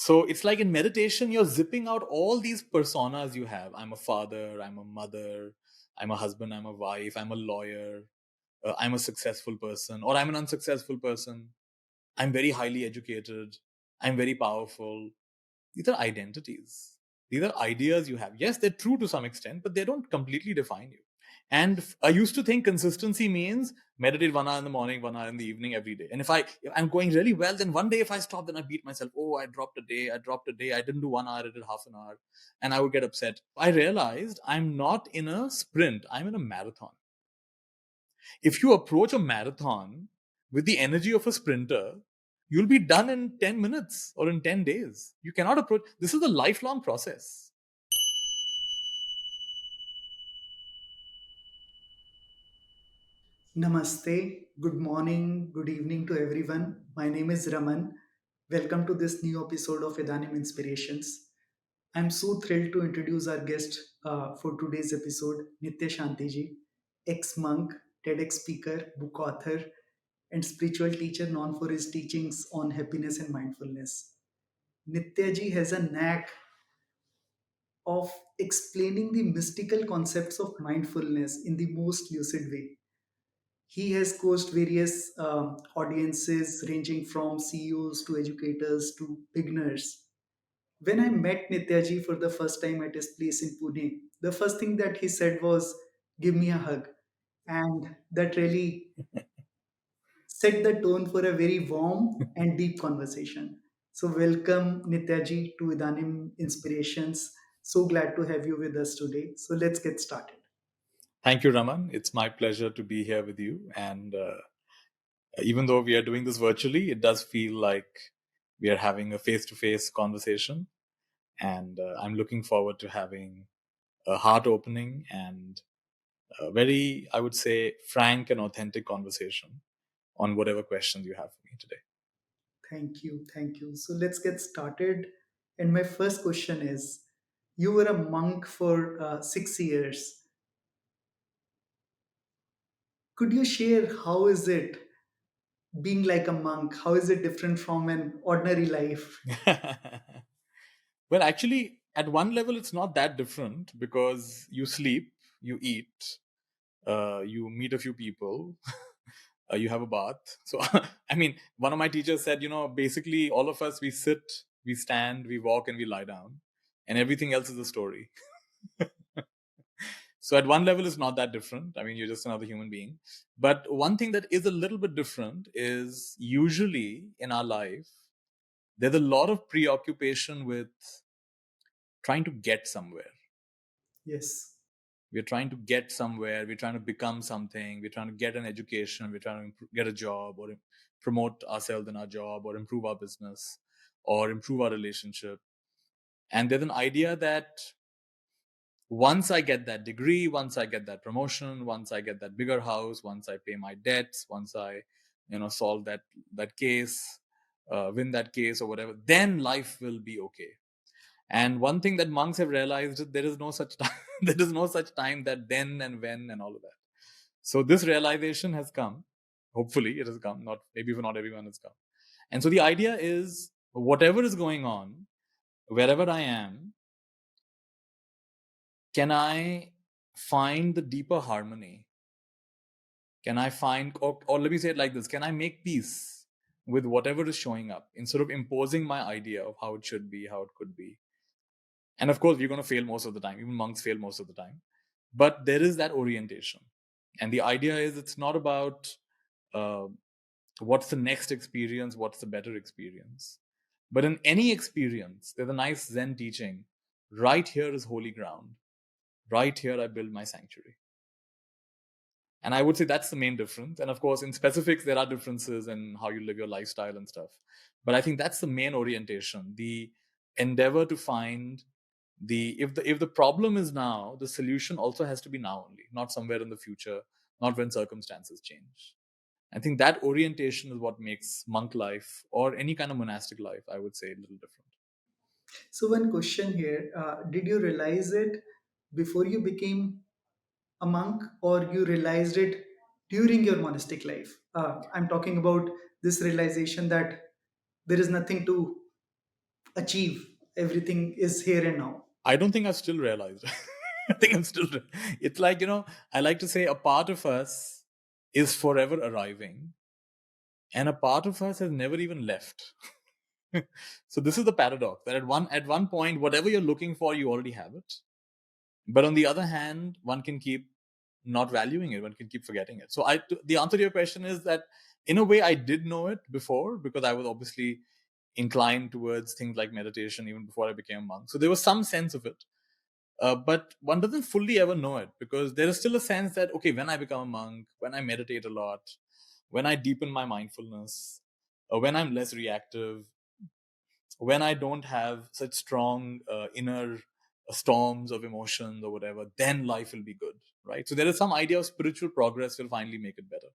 So it's like in meditation, you're zipping out all these personas you have. I'm a father, I'm a mother, I'm a husband, I'm a wife, I'm a lawyer, I'm a successful person, or I'm an unsuccessful person. I'm very highly educated. I'm very powerful. These are identities. These are ideas you have. Yes, they're true to some extent, but they don't completely define you. And I used to think consistency means meditate 1 hour in the morning, 1 hour in the evening every day. And if I'm going really well, then one day if I stop, then I beat myself. Oh, I dropped a day. I dropped a day. I didn't do 1 hour. I did half an hour. And I would get upset. I realized I'm not in a sprint. I'm in a marathon. If you approach a marathon with the energy of a sprinter, you'll be done in 10 minutes or in 10 days. You cannot approach. This is a lifelong process. Namaste, good morning, good evening to everyone. My name is Raman. Welcome to this new episode of Idanim Inspirations. I'm so thrilled to introduce our guest for today's episode, Nithya Shanti ji, ex monk, TEDx speaker, book author, and spiritual teacher known for his teachings on happiness and mindfulness. Nithya ji has a knack of explaining the mystical concepts of mindfulness in the most lucid way. He has coached various audiences ranging from CEOs to educators to beginners. When I met Nityaji for the first time at his place in Pune, the first thing that he said was, "Give me a hug." And that really set the tone for a very warm and deep conversation. So, welcome Nityaji to Idanim Inspirations. So glad to have you with us today. So, let's get started. Thank you, Raman. It's my pleasure to be here with you. And even though we are doing this virtually, it does feel like we are having a face to face conversation. And I'm looking forward to having a heart opening and a very, I would say, frank and authentic conversation on whatever questions you have for me today. Thank you. Thank you. So let's get started. And my first question is, you were a monk for 6 years. Could you share how is it being like a monk? How is it different from an ordinary life? Well, actually, at one level, it's not that different because you sleep, you eat, you meet a few people, you have a bath. So, I mean, one of my teachers said, basically, all of us, we sit, we stand, we walk, and we lie down, and everything else is a story. So, at one level, it's not that different. I mean, you're just another human being. But one thing that is a little bit different is usually in our life, there's a lot of preoccupation with trying to get somewhere. Yes. We're trying to get somewhere. We're trying to become something. We're trying to get an education. We're trying to get a job or promote ourselves in our job or improve our business or improve our relationship. And there's an idea that once I get that degree, once I get that promotion, once I get that bigger house, once I pay my debts, once I, solve that case, win that case or whatever, then life will be okay. And one thing that monks have realized is there is no such time. There is no such time that then and when and all of that. So this realization has come. Hopefully, it has come. Not maybe for not everyone has come. And so the idea is, whatever is going on, wherever I am, can I find the deeper harmony? Can I find, or let me say it like this: Can I make peace with whatever is showing up instead of imposing my idea of how it should be, how it could be? And of course, we're going to fail most of the time. Even monks fail most of the time. But there is that orientation. And the idea is it's not about uh, what's the next experience, what's the better experience. But in any experience, there's a nice Zen teaching. Right here is holy ground. Right here, I build my sanctuary. And I would say that's the main difference. And of course, in specifics, there are differences in how you live your lifestyle and stuff. But I think that's the main orientation, the endeavor to find if the problem is now, the solution also has to be now only, not somewhere in the future, not when circumstances change. I think that orientation is what makes monk life or any kind of monastic life, I would say, a little different. So, one question here, did you realize it before you became a monk, or you realized it during your monastic life? I'm talking about this realization that there is nothing to achieve. Everything is here and now. I don't think I've still realized. I think I'm still. It's like, I like to say a part of us is forever arriving, and a part of us has never even left. So this is the paradox that at one point, whatever you're looking for, you already have it. But on the other hand, one can keep not valuing it. One can keep forgetting it. So the answer to your question is that in a way, I did know it before because I was obviously inclined towards things like meditation even before I became a monk. So there was some sense of it. But one doesn't fully ever know it because there is still a sense that, okay, when I become a monk, when I meditate a lot, when I deepen my mindfulness, when I'm less reactive, when I don't have such strong inner storms of emotions or whatever, then life will be good, right? So there is some idea of spiritual progress will finally make it better.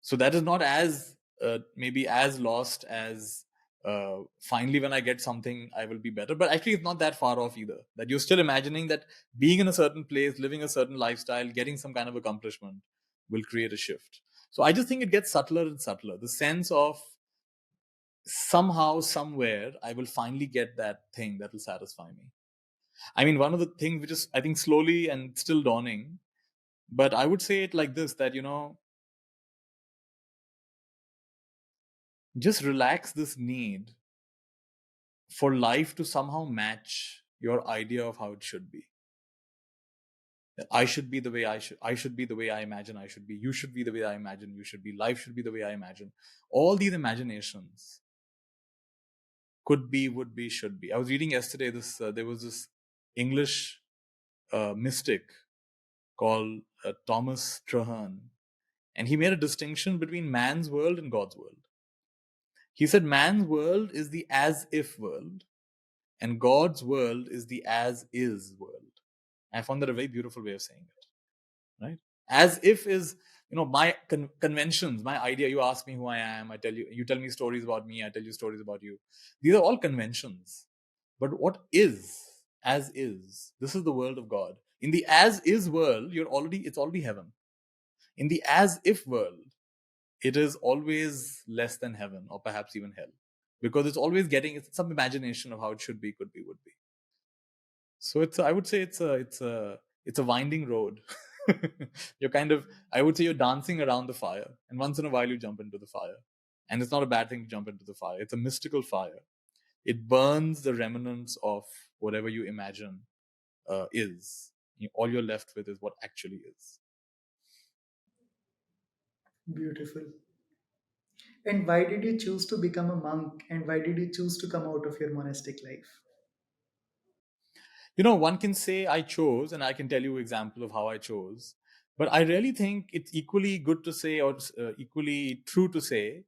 So that is not as maybe as lost as finally when I get something I will be better, but actually it's not that far off either. That you're still imagining that being in a certain place, living a certain lifestyle, getting some kind of accomplishment will create a shift. So I just think it gets subtler and subtler, the sense of somehow somewhere I will finally get that thing that will satisfy me. I mean, one of the things which is I think slowly and still dawning, but I would say it like this, that just relax this need for life to somehow match your idea of how it should be. That I should be the way I should be the way I imagine I should be, you should be the way I imagine you should be, life should be the way I imagine. All these imaginations could be, would be, should be. I was reading yesterday this there was this English mystic called Thomas Traherne, and he made a distinction between man's world and God's world. He said man's world is the as if world, and God's world is the as is world. I found that a very beautiful way of saying it, right? As if is, my conventions, my idea. You ask me who I am, I tell you, you tell me stories about me, I tell you stories about you. These are all conventions. But what is, as is, this is the world of God. In the as is world, it's already heaven. In the as if world, it is always less than heaven or perhaps even hell, because it's some imagination of how it should be, could be, would be. So I would say it's a winding road. You're kind of, I would say, you're dancing around the fire, and once in a while you jump into the fire, and it's not a bad thing to jump into the fire. It's a mystical fire. It burns the remnants of whatever you imagine is. All you're left with is what actually is. Beautiful. And why did you choose to become a monk? And why did you choose to come out of your monastic life? One can say I chose, and I can tell you example of how I chose, but I really think it's equally good to say, or equally true to say,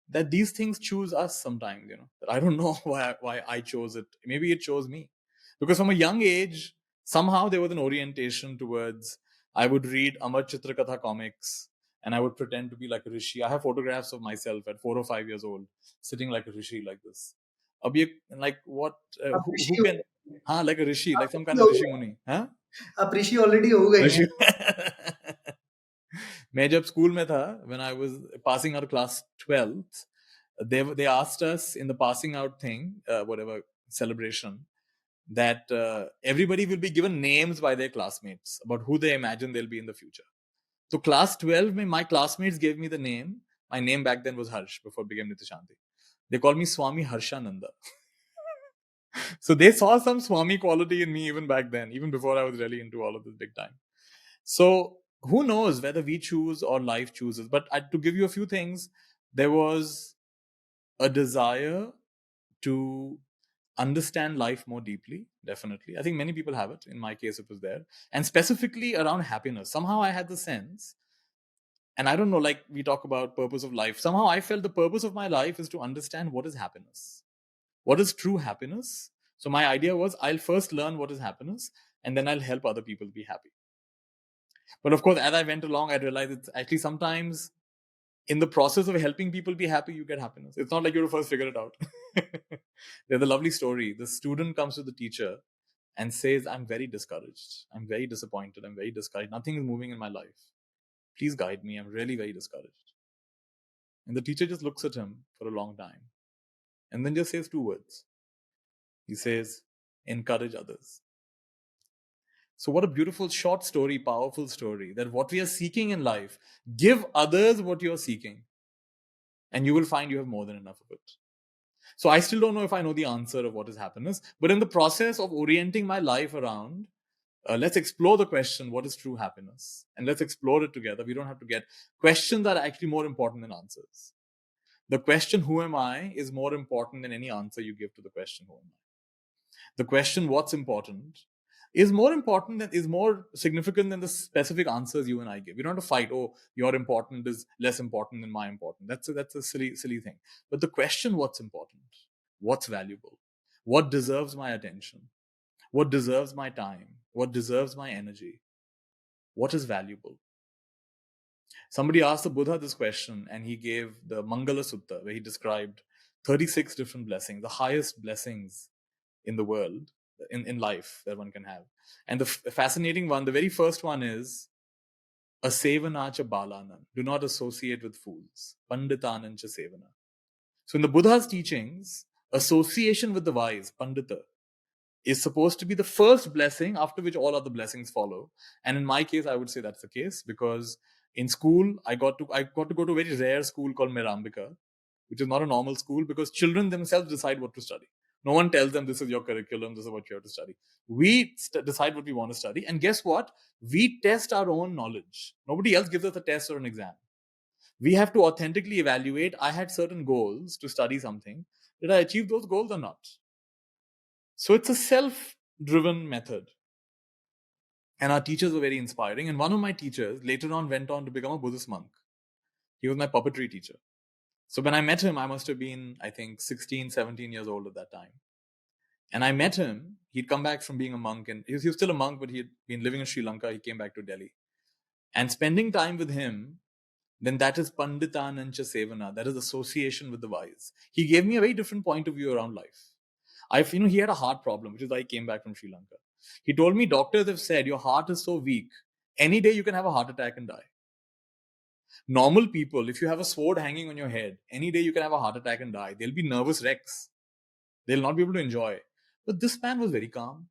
that these things choose us sometimes. I don't know why I chose it. Maybe it chose me, because from a young age somehow there was an orientation towards, I would read Amar Chitrakatha comics, and I would pretend to be like a rishi. I have photographs of myself at 4 or 5 years old sitting like a rishi, like this. Like what, आप who Rishi can, हो like a rishi, आप like some ऋषि kind हो of rishi गए muni, huh? आप ऋषि already हो गए रिशी हैं मैं जब स्कूल में था, when I was passing out of class 12th, they asked us in the passing out thing, whatever celebration, that everybody will be given names by their classmates about who they imagine they'll be in the future. So class 12 mein, my classmates gave me the name. My name back then was Harsh, before it became Nithya Shanti. They called me Swami Harshananda. So they saw some Swami quality in me even back then, even before I was really into all of this big time. So who knows whether we choose or life chooses? But to give you a few things, there was a desire to understand life more deeply. Definitely, I think many people have it. In my case, it was there, and specifically around happiness. Somehow, I had the sense, and I don't know. Like we talk about purpose of life. Somehow, I felt the purpose of my life is to understand what is happiness, what is true happiness. So my idea was, I'll first learn what is happiness, and then I'll help other people be happy. But of course, as I went along, I realized it's actually sometimes in the process of helping people be happy, you get happiness. It's not like you have to first figure it out. There's a lovely story. The student comes to the teacher and says, I'm very discouraged. I'm very disappointed. I'm very discouraged. Nothing is moving in my life. Please guide me. I'm really very discouraged. And the teacher just looks at him for a long time. And then just says 2 words. He says, encourage others. So, what a beautiful short story, powerful story, that what we are seeking in life, give others what you're seeking, and you will find you have more than enough of it. So, I still don't know if I know the answer of what is happiness, but in the process of orienting my life around, let's explore the question, what is true happiness? And let's explore it together. We don't have to get questions that are actually more important than answers. The question, who am I, is more important than any answer you give to the question, who am I? The question, what's important, is more significant than the specific answers you and I give. We don't have to fight, oh, your important is less important than my important. That's a silly thing. But the question, what's important, what's valuable, what deserves my attention, what deserves my time, what deserves my energy, what is valuable. Somebody asked the Buddha this question, and he gave the Mangala Sutta, where he described 36 different blessings, the highest blessings in the world, in life that one can have. And the fascinating one, the very first one is asevanacha balanan. Do not associate with fools. Panditanancha sevana. So in the Buddha's teachings, association with the wise, pandita, is supposed to be the first blessing after which all other blessings follow. And in my case, I would say that's the case, because in school, I got to go to a very rare school called Mirambika, which is not a normal school, because children themselves decide what to study. No one tells them this is your curriculum, this is what you have to study. We decide what we want to study. And guess what? We test our own knowledge. Nobody else gives us a test or an exam. We have to authentically evaluate. I had certain goals to study something. Did I achieve those goals or not? So it's a self-driven method. And our teachers were very inspiring. And one of my teachers later on went on to become a Buddhist monk. He was my puppetry teacher. So when I met him, I must have been, I think, 16, 17 years old at that time. And I met him. He'd come back from being a monk, and he was still a monk, but he had been living in Sri Lanka. He came back to Delhi. And spending time with him, then that is Panditanancha Sevana. That is association with the wise. He gave me a very different point of view around life. He had a heart problem, which is why he came back from Sri Lanka. He told me, doctors have said, your heart is so weak, any day you can have a heart attack and die. Normal people, if you have a sword hanging on your head, any day you can have a heart attack and die. They'll be nervous wrecks. They'll not be able to enjoy. But this man was very calm.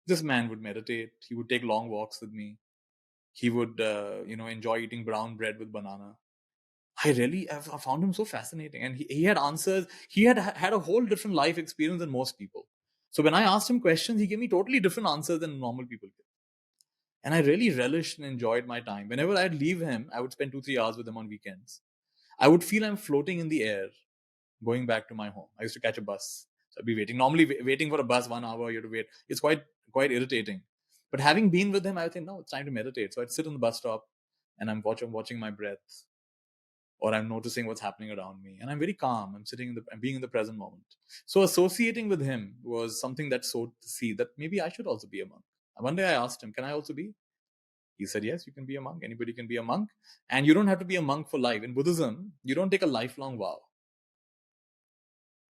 This man would meditate. He would take long walks with me. He would, enjoy eating brown bread with banana. I found him so fascinating. And he had answers. He had a whole different life experience than most people. So when I asked him questions, he gave me totally different answers than normal people give. And I really relished and enjoyed my time. Whenever I'd leave him, I would spend 2-3 hours with him on weekends. I would feel I'm floating in the air going back to my home. I used to catch a bus. So I'd be waiting. Normally, waiting for a bus 1 hour, you have to wait. It's quite irritating. But having been with him, I would think, no, it's time to meditate. So I'd sit on the bus stop and I'm watching my breath, or I'm noticing what's happening around me. And I'm very calm. I'm being in the present moment. So associating with him was something that sowed the seed that maybe I should also be a monk. And one day I asked him, can I also be? He said, yes, you can be a monk. Anybody can be a monk. And you don't have to be a monk for life. In Buddhism, you don't take a lifelong vow.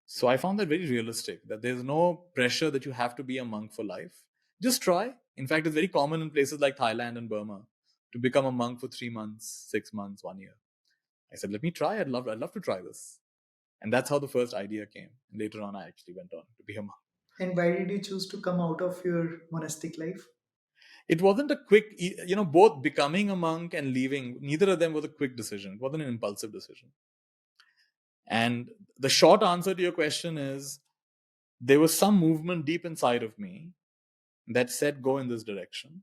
So I found that very realistic, that there's no pressure that you have to be a monk for life. Just try. In fact, it's very common in places like Thailand and Burma to become a monk for 3 months, 6 months, 1 year. I said, let me try. I'd love to try this. And that's how the first idea came. And later on, I actually went on to be a monk. And why did you choose to come out of your monastic life? It wasn't a quick, both becoming a monk and leaving, neither of them was a quick decision. It wasn't an impulsive decision. And the short answer to your question is, there was some movement deep inside of me that said, go in this direction.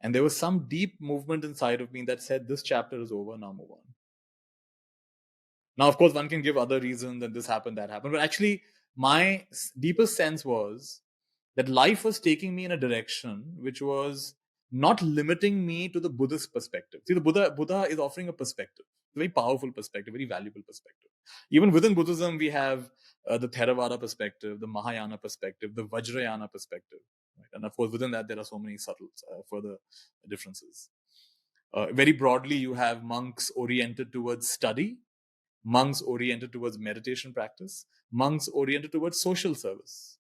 And there was some deep movement inside of me that said, this chapter is over, now move on. Now, of course, one can give other reasons that this happened, that happened. But actually, my deepest sense was that life was taking me in a direction which was not limiting me to the Buddhist perspective. See, the Buddha is offering a perspective, a very powerful perspective, very valuable perspective. Even within Buddhism, we have the Theravada perspective, the Mahayana perspective, the Vajrayana perspective. Right? And of course, within that, there are so many subtle further differences. Very broadly, you have monks oriented towards study, monks oriented towards meditation practice, monks oriented towards social service.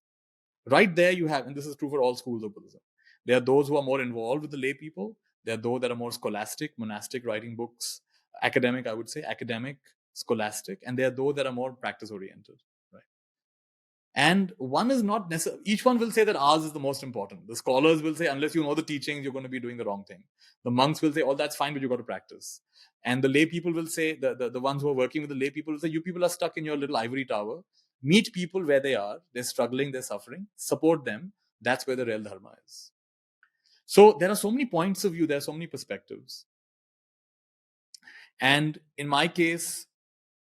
Right there you have, and this is true for all schools of Buddhism, there are those who are more involved with the lay people. There are those that are more scholastic, monastic, writing books, academic, I would say, academic, scholastic, and there are those that are more practice oriented. Right? And one is not necessary. Each one will say that ours is the most important. The scholars will say, unless you know the teachings, you're going to be doing the wrong thing. The monks will say, oh, that's fine, but you got to practice. And the lay people will say, the ones who are working with the lay people will say, you people are stuck in your little ivory tower. Meet people where they are. They're struggling, they're suffering. Support them. That's where the real dharma is. So there are so many points of view. There are so many perspectives. And in my case,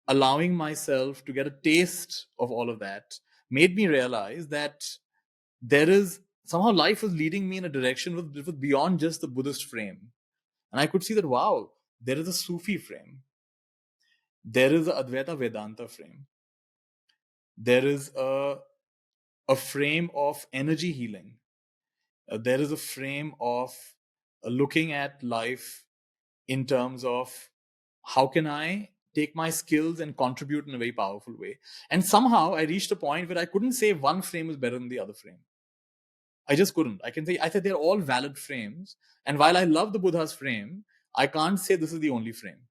allowing myself to get a taste of all of that made me realize that there is somehow life was leading me in a direction with beyond just the Buddhist frame. And I could see that, wow, there is a Sufi frame. There is a Advaita Vedanta frame. There is a frame of energy healing. There is a frame of looking at life in terms of how can I take my skills and contribute in a very powerful way. And somehow I reached a point where I couldn't say one frame is better than the other frame. I just couldn't. I said they're all valid frames. And while I love the Buddha's frame, I can't say this is the only frame.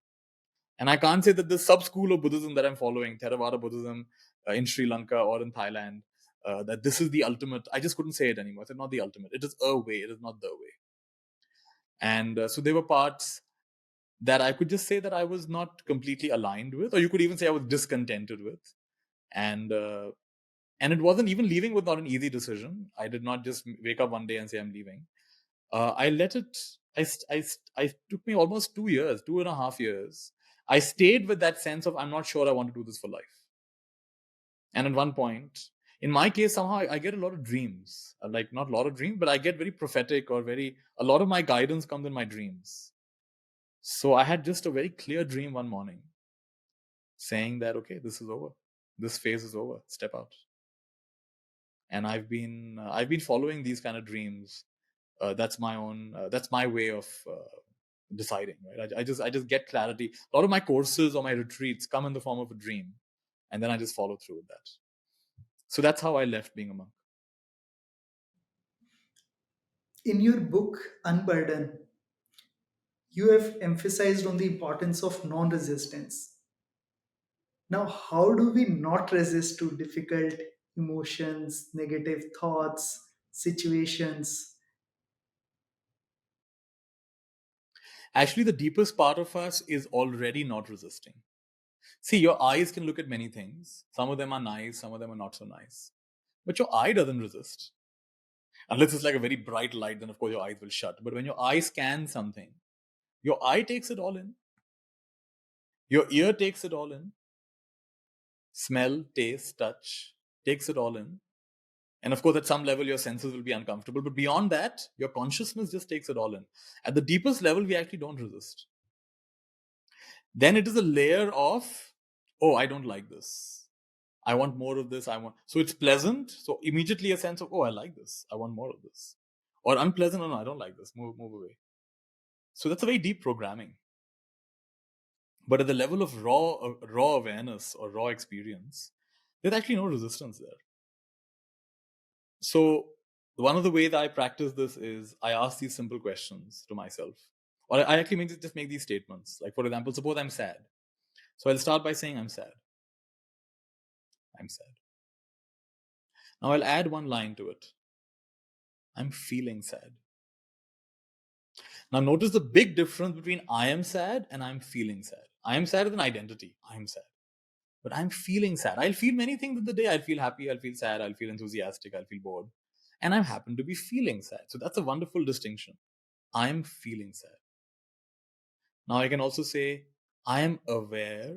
And I can't say that the sub school of Buddhism that I'm following, Theravada Buddhism in Sri Lanka or in Thailand, that this is the ultimate. I just couldn't say it anymore. I said, not the ultimate. It is a way. It is not the way. And so there were parts that I could just say that I was not completely aligned with, or you could even say I was discontented with. And it wasn't even leaving was not an easy decision. I did not just wake up one day and say I'm leaving. I let it. I took me almost 2 years, 2.5 years. I stayed with that sense of I'm not sure I want to do this for life. And at one point, in my case, somehow I get a lot of dreams. Like not a lot of dreams, but I get very prophetic or a lot of my guidance comes in my dreams. So I had just a very clear dream one morning saying that, okay, this is over. This phase is over. Step out. And I've been following these kind of dreams. That's my way of deciding, right? I just get clarity. A lot of my courses or my retreats come in the form of a dream, and then I just follow through with that. So that's how I left being a monk. In your book, Unburden, you have emphasized on the importance of non resistance. Now, how do we not resist to difficult emotions, negative thoughts, situations? Actually, the deepest part of us is already not resisting. See, your eyes can look at many things. Some of them are nice, some of them are not so nice. But your eye doesn't resist. Unless it's like a very bright light, then of course your eyes will shut. But when your eye scans something, your eye takes it all in. Your ear takes it all in. Smell, taste, touch, takes it all in. And of course, at some level, your senses will be uncomfortable. But beyond that, your consciousness just takes it all in. At the deepest level, we actually don't resist. Then it is a layer of, oh, I don't like this. I want more of this. So it's pleasant. So immediately a sense of, oh, I like this. I want more of this. Or unpleasant, oh, no, I don't like this. Move away. So that's a very deep programming. But at the level of raw awareness or raw experience, there's actually no resistance there. So one of the ways I practice this is I ask these simple questions to myself. Or I actually just make these statements. Like, for example, suppose I'm sad. So I'll start by saying I'm sad. I'm sad. Now I'll add one line to it. I'm feeling sad. Now notice the big difference between I am sad and I'm feeling sad. I am sad is an identity. I'm sad. But I'm feeling sad. I'll feel many things in the day. I'll feel happy, I'll feel sad, I'll feel enthusiastic, I'll feel bored. And I happen to be feeling sad. So that's a wonderful distinction. I'm feeling sad. Now I can also say, I am aware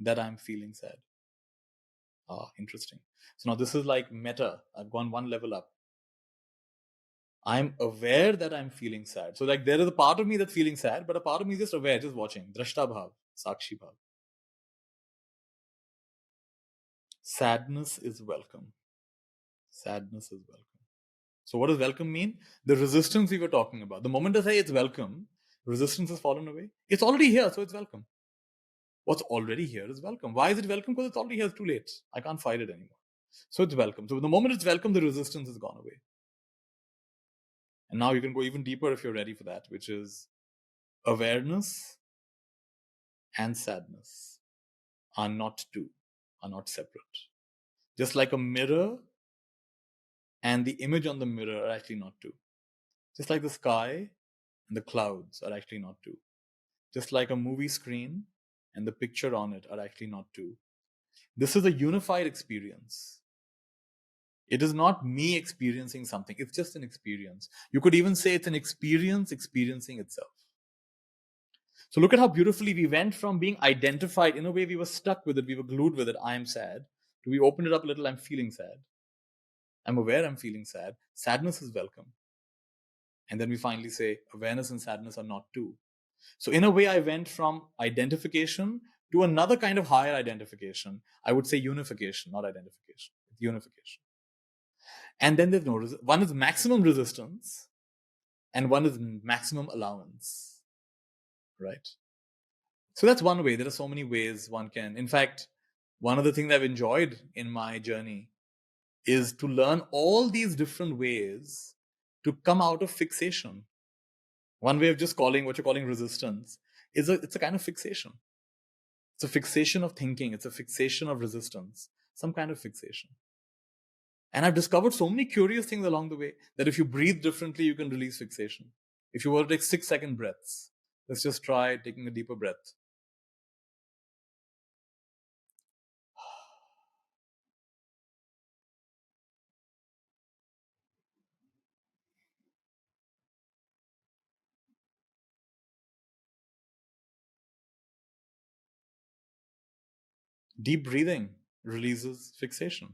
that I'm feeling sad. Interesting. So now this is like meta. I've gone one level up. I'm aware that I'm feeling sad. So like there is a part of me that's feeling sad, but a part of me is just aware, just watching. Drashta bhav, sakshi bhav. Sadness is welcome. Sadness is welcome. So what does welcome mean? The resistance we were talking about. The moment I say it's welcome, resistance has fallen away. It's already here, so it's welcome. What's already here is welcome. Why is it welcome? Because it's already here, it's too late. I can't fight it anymore. So it's welcome. So the moment it's welcome, the resistance has gone away. And now you can go even deeper if you're ready for that, which is awareness and sadness are not two, are not separate. Just like a mirror and the image on the mirror are actually not two. Just like the sky and the clouds are actually not two. Just like a movie screen and the picture on it are actually not two. This is a unified experience. It is not me experiencing something. It's just an experience. You could even say it's an experience experiencing itself. So look at how beautifully we went from being identified. In a way, we were stuck with it. We were glued with it. I am sad. To we opened it up a little. I'm feeling sad. I'm aware I'm feeling sad. Sadness is welcome. And then we finally say awareness and sadness are not two. So in a way, I went from identification to another kind of higher identification. I would say unification, not identification. It's unification. And then there's no one is maximum resistance and one is maximum allowance, right? So that's one way. There are so many ways one can. In fact, one of the things I've enjoyed in my journey is to learn all these different ways to come out of fixation. One way of just calling what you're calling resistance is it's a kind of fixation. It's a fixation of thinking. It's a fixation of resistance, some kind of fixation. And I've discovered so many curious things along the way that if you breathe differently, you can release fixation. If you were to take 6-second breaths, let's just try taking a deeper breath. Deep breathing releases fixation.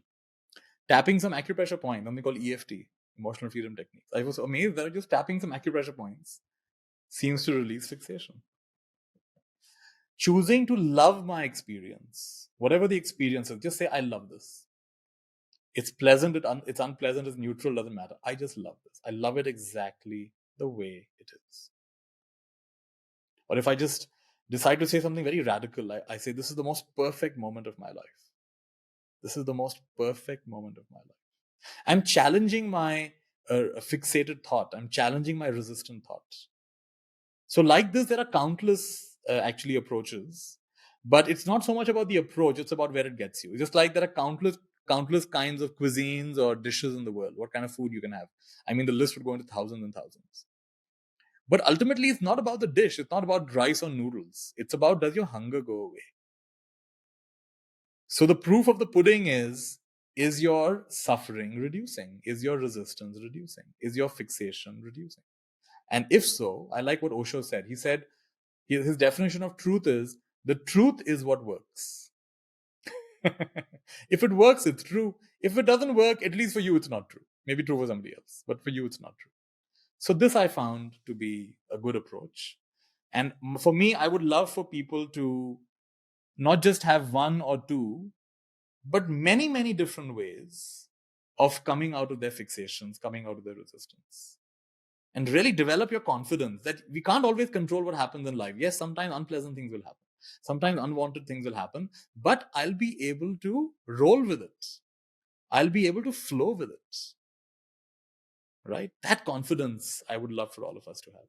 Tapping some acupressure point, something called EFT, emotional freedom techniques. I was amazed that just tapping some acupressure points seems to release fixation. Choosing to love my experience, whatever the experience is, just say, I love this. It's pleasant, it's unpleasant, it's neutral, doesn't matter. I just love this. I love it exactly the way it is. Or if I just decide to say something very radical, I say, this is the most perfect moment of my life. This is the most perfect moment of my life. I'm challenging my fixated thought. I'm challenging my resistant thought. So like this, there are countless actually approaches, but it's not so much about the approach, it's about where it gets you. It's just like there are countless kinds of cuisines or dishes in the world, what kind of food you can have. I mean, the list would go into thousands and thousands. But ultimately, it's not about the dish. It's not about rice or noodles. It's about, does your hunger go away? So the proof of the pudding is your suffering reducing? Is your resistance reducing? Is your fixation reducing? And if so, I like what Osho said. He said, his definition of truth is, the truth is what works. If it works, it's true. If it doesn't work, at least for you, it's not true. Maybe true for somebody else, but for you, it's not true. So this I found to be a good approach. And for me, I would love for people to not just have one or two, but many, many different ways of coming out of their fixations, coming out of their resistance. And really develop your confidence that we can't always control what happens in life. Yes, sometimes unpleasant things will happen. Sometimes unwanted things will happen, but I'll be able to roll with it. I'll be able to flow with it. Right? That confidence I would love for all of us to have.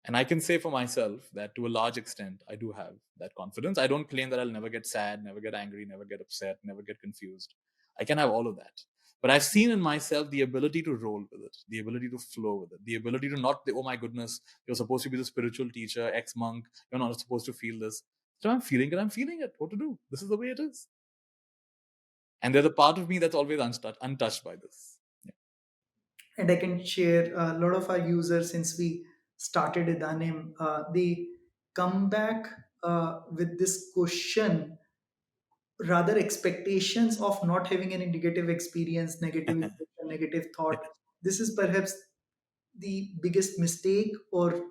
And I can say for myself that to a large extent, I do have that confidence. I don't claim that I'll never get sad, never get angry, never get upset, never get confused. I can have all of that. But I've seen in myself the ability to roll with it, the ability to flow with it, the ability to not, oh my goodness, you're supposed to be the spiritual teacher, ex-monk, you're not supposed to feel this. So I'm feeling it. What to do? This is the way it is. And there's a part of me that's always untouched by this. Yeah. And I can share a lot of our users since we started Idanim, they come back with this question, rather expectations of not having any negative experience, negative emotion, negative thought. This is perhaps the biggest mistake or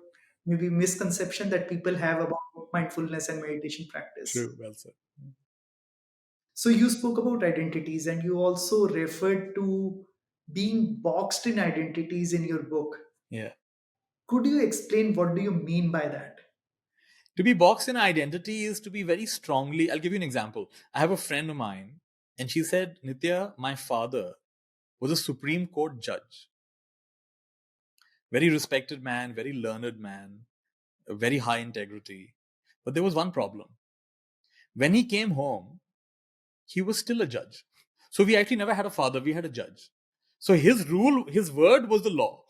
maybe misconception that people have about mindfulness and meditation practice. True, well said. So you spoke about identities and you also referred to being boxed in identities in your book. Yeah. Could you explain what do you mean by that? To be boxed in identity is to be very strongly. I'll give you an example. I have a friend of mine, and she said, Nithya, my father was a Supreme Court judge. Very respected man, very learned man, very high integrity. But there was one problem. When he came home, he was still a judge. So we actually never had a father, we had a judge. So his rule, his word was the law.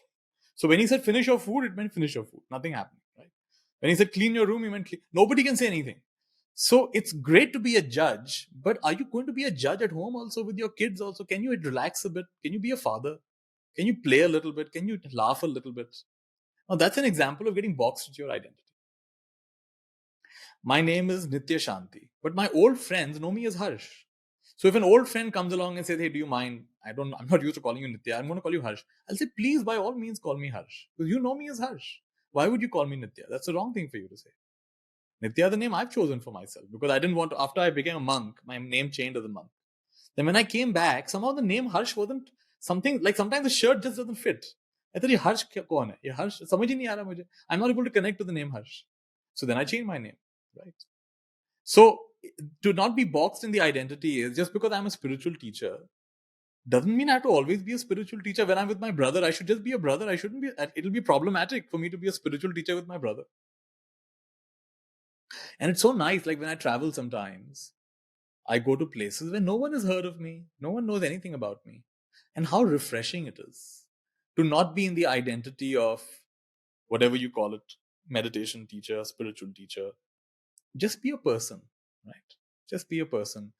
So when he said finish your food, it meant finish your food. Nothing happened, right? When he said clean your room, he meant clean. Nobody can say anything. So it's great to be a judge, but are you going to be a judge at home also with your kids also? Can you relax a bit? Can you be a father? Can you play a little bit? Can you laugh a little bit? Now that's an example of getting boxed into your identity. My name is Nithya Shanti, but my old friends know me as Harsh. So if an old friend comes along and says, "Hey, do you mind? I'm not used to calling you Nithya. I'm going to call you Harsh." I'll say, "Please, by all means, call me Harsh, because you know me as Harsh. Why would you call me Nithya? That's the wrong thing for you to say." Nithya, the name I've chosen for myself, because I didn't want to. After I became a monk, my name changed as a monk. Then when I came back, somehow the name Harsh wasn't something like sometimes the shirt just doesn't fit. I thought, "ये Harsh कौन है? ये Harsh समझ ही नहीं आ रहा मुझे." I'm not able to connect to the name Harsh. So then I changed my name, right? So to not be boxed in the identity is just because I'm a spiritual teacher doesn't mean I have to always be a spiritual teacher. When I'm with my brother, I should just be a brother. I shouldn't be. It'll be problematic for me to be a spiritual teacher with my brother. And it's so nice. Like when I travel sometimes, I go to places where no one has heard of me, no one knows anything about me, and how refreshing it is to not be in the identity of whatever you call it, meditation teacher, spiritual teacher. Just be a person, right? Just be a person.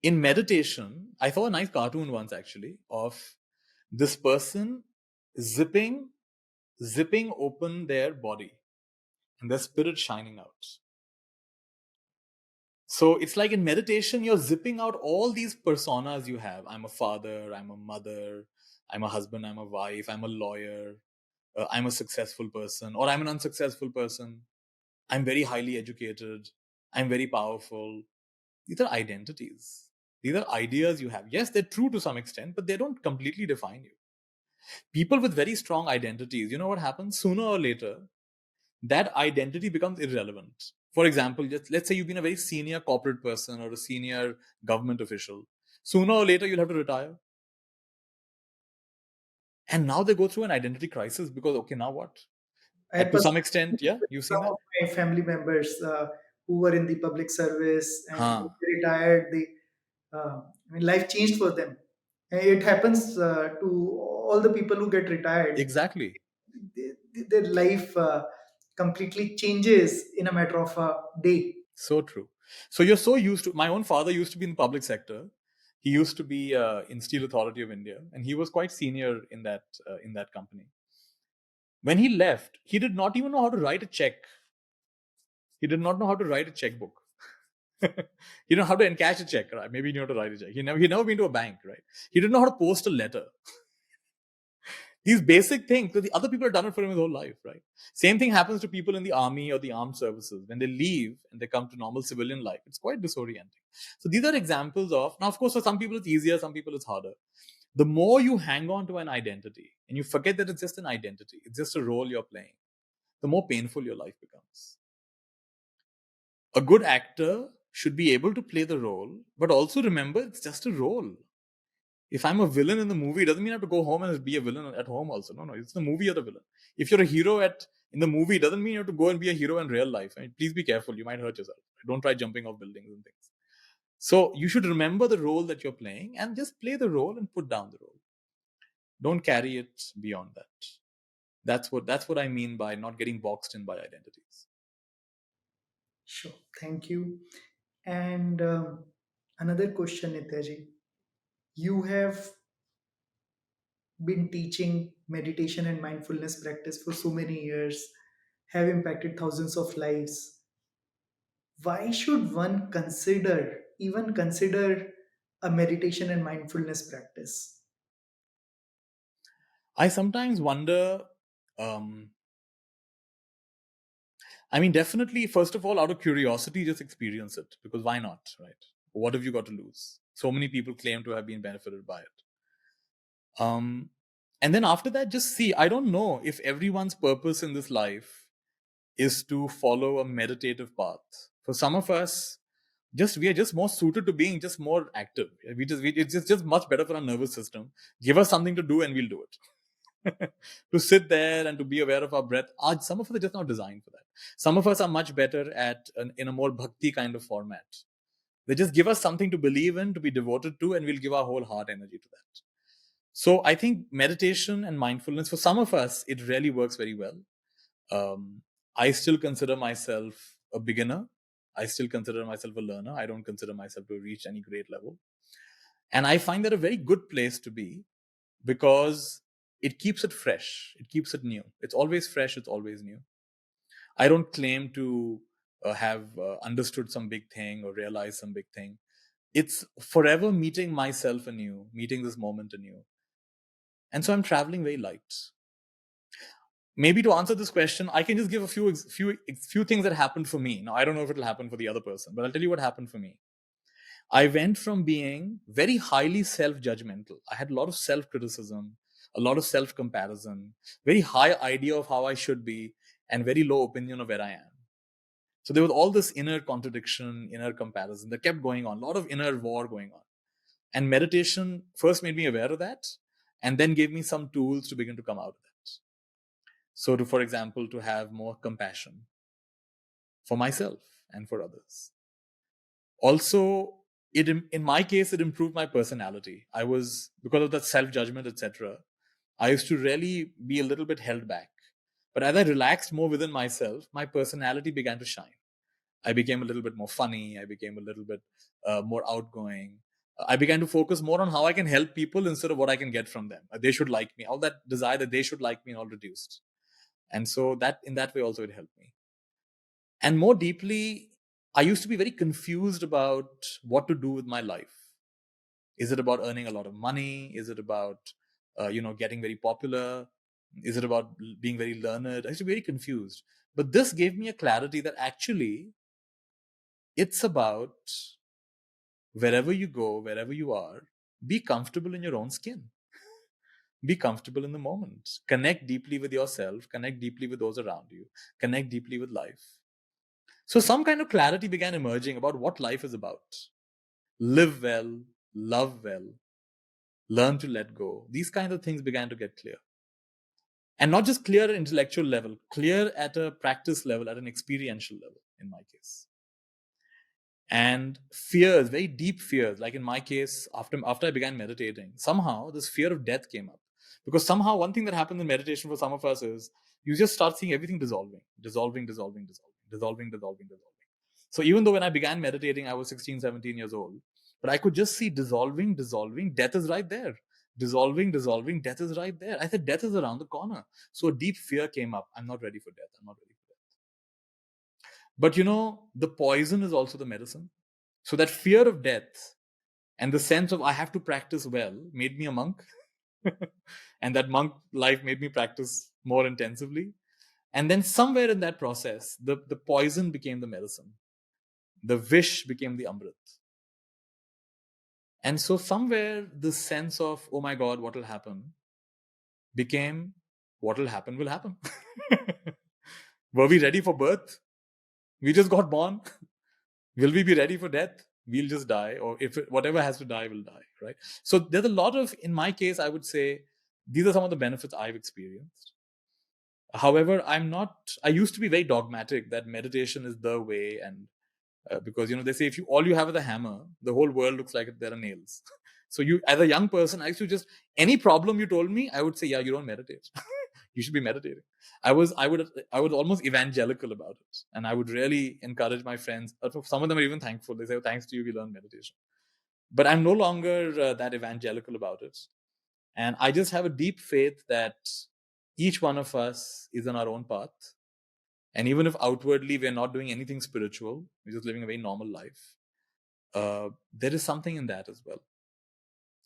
In meditation, I saw a nice cartoon once actually of this person zipping open their body and their spirit shining out. So it's like in meditation, you're zipping out all these personas you have. I'm a father, I'm a mother, I'm a husband, I'm a wife, I'm a lawyer, I'm a successful person, or I'm an unsuccessful person. I'm very highly educated, I'm very powerful. These are identities. These are ideas you have. Yes, they're true to some extent, but they don't completely define you. People with very strong identities, you know what happens? Sooner or later, that identity becomes irrelevant. For example, just let's say you've been a very senior corporate person or a senior government official. Sooner or later, you'll have to retire. And now they go through an identity crisis because, okay, now what? I To some personally extent, yeah, you've seen some that? of my family members who were in the public service and Huh. when they retired, life changed for them. And it happens to all the people who get retired. Exactly. Their life completely changes in a matter of a day. So true. So you're so used to. My own father used to be in the public sector. He used to be in Steel Authority of India, and he was quite senior in that company. When he left, he did not even know how to write a check. He did not know how to write a checkbook. He know how to encash a check, right? Maybe he knew how to write a check. He never been to a bank, right? He didn't know how to post a letter. These basic things, because the other people have done it for him his whole life, right? Same thing happens to people in the army or the armed services. When they leave and they come to normal civilian life, it's quite disorienting. So these are examples of, now of course for some people it's easier, some people it's harder. The more you hang on to an identity and you forget that it's just an identity, it's just a role you're playing, the more painful your life becomes. A good actor should be able to play the role, but also remember it's just a role. If I'm a villain in the movie, it doesn't mean I have to go home and be a villain at home also. No, it's the movie you're the villain. If you're a hero in the movie, it doesn't mean you have to go and be a hero in real life. I mean, please be careful. You might hurt yourself. Don't try jumping off buildings and things. So you should remember the role that you're playing and just play the role and put down the role. Don't carry it beyond that. That's what I mean by not getting boxed in by identities. Sure, thank you. And another question, Nityaji. You have been teaching meditation and mindfulness practice for so many years, have impacted thousands of lives. Why should one even consider a meditation and mindfulness practice? I sometimes wonder. Um, I mean, definitely, first of all, out of curiosity, just experience it because why not, right? What have you got to lose? So many people claim to have been benefited by it. Um, and then after that, just see. I don't know if everyone's purpose in this life is to follow a meditative path. For some of us, just we are just more suited to being just more active. It's just much better for our nervous system. Give us something to do and we'll do it. To sit there and to be aware of our breath. Some of us are just not designed for that. Some of us are much better in a more bhakti kind of format. They just give us something to believe in, to be devoted to, and we'll give our whole heart energy to that. So I think meditation and mindfulness, for some of us, it really works very well. I still consider myself a beginner. I still consider myself a learner. I don't consider myself to reach any great level. And I find that a very good place to be, because it keeps it fresh. It keeps it new. It's always fresh. It's always new. I don't claim to have understood some big thing or realized some big thing. It's forever meeting myself anew, meeting this moment anew. And so I'm traveling very light. Maybe to answer this question, I can just give a few things that happened for me. Now, I don't know if it'll happen for the other person, but I'll tell you what happened for me. I went from being very highly self-judgmental. I had a lot of self-criticism, a lot of self-comparison, very high idea of how I should be, and very low opinion of where I am. So there was all this inner contradiction, inner comparison that kept going on, a lot of inner war going on. And meditation first made me aware of that, and then gave me some tools to begin to come out of that. So, for example, to have more compassion for myself and for others. Also, in my case, it improved my personality. I was, because of that self-judgment, etc., I used to really be a little bit held back. But as I relaxed more within myself, my personality began to shine. I became a little bit more funny. I became a little bit more outgoing. I began to focus more on how I can help people instead of what I can get from them. They should like me. All that desire that they should like me all reduced. And so that, in that way also, it helped me. And more deeply, I used to be very confused about what to do with my life. Is it about earning a lot of money? Is it about getting very popular? Is it about being very learned? I used to be very confused. But this gave me a clarity that actually it's about, wherever you go, wherever you are, be comfortable in your own skin. Be comfortable in the moment. Connect deeply with yourself. Connect deeply with those around you. Connect deeply with life. So some kind of clarity began emerging about what life is about. Live well, love well, learn to let go. These kinds of things began to get clear. And not just clear at an intellectual level, clear at a practice level, at an experiential level, in my case. And fears, very deep fears, like in my case, after I began meditating, somehow this fear of death came up. Because somehow one thing that happens in meditation for some of us is you just start seeing everything dissolving, dissolving, dissolving, dissolving, dissolving, dissolving, dissolving. So even though when I began meditating, I was 16, 17 years old, but I could just see dissolving, dissolving, death is right there. Dissolving, dissolving, death is right there. I said, death is around the corner. So a deep fear came up. I'm not ready for death. I'm not ready for death. But the poison is also the medicine. So that fear of death and the sense of I have to practice well made me a monk. And that monk life made me practice more intensively. And then somewhere in that process, the poison became the medicine. The wish became the amrit. And so somewhere this sense of, oh my God, what will happen, became what will happen will happen. Were we ready for birth? We just got born. Will we be ready for death? We'll just die, or whatever has to die will die, right? So there's a lot of, in my case, I would say these are some of the benefits I've experienced. However, I used to be very dogmatic that meditation is the way, and because they say if all you have is a hammer, the whole world looks like there are nails. So you, as a young person, I used to just, any problem you told me, I would say, yeah, you don't meditate. You should be meditating. I would almost evangelical about it, and I would really encourage my friends. Some of them are even thankful. They say, oh, thanks to you, we learned meditation. But I'm no longer that evangelical about it, and I just have a deep faith that each one of us is on our own path. And even if outwardly we're not doing anything spiritual, we're just living a very normal life, there is something in that as well.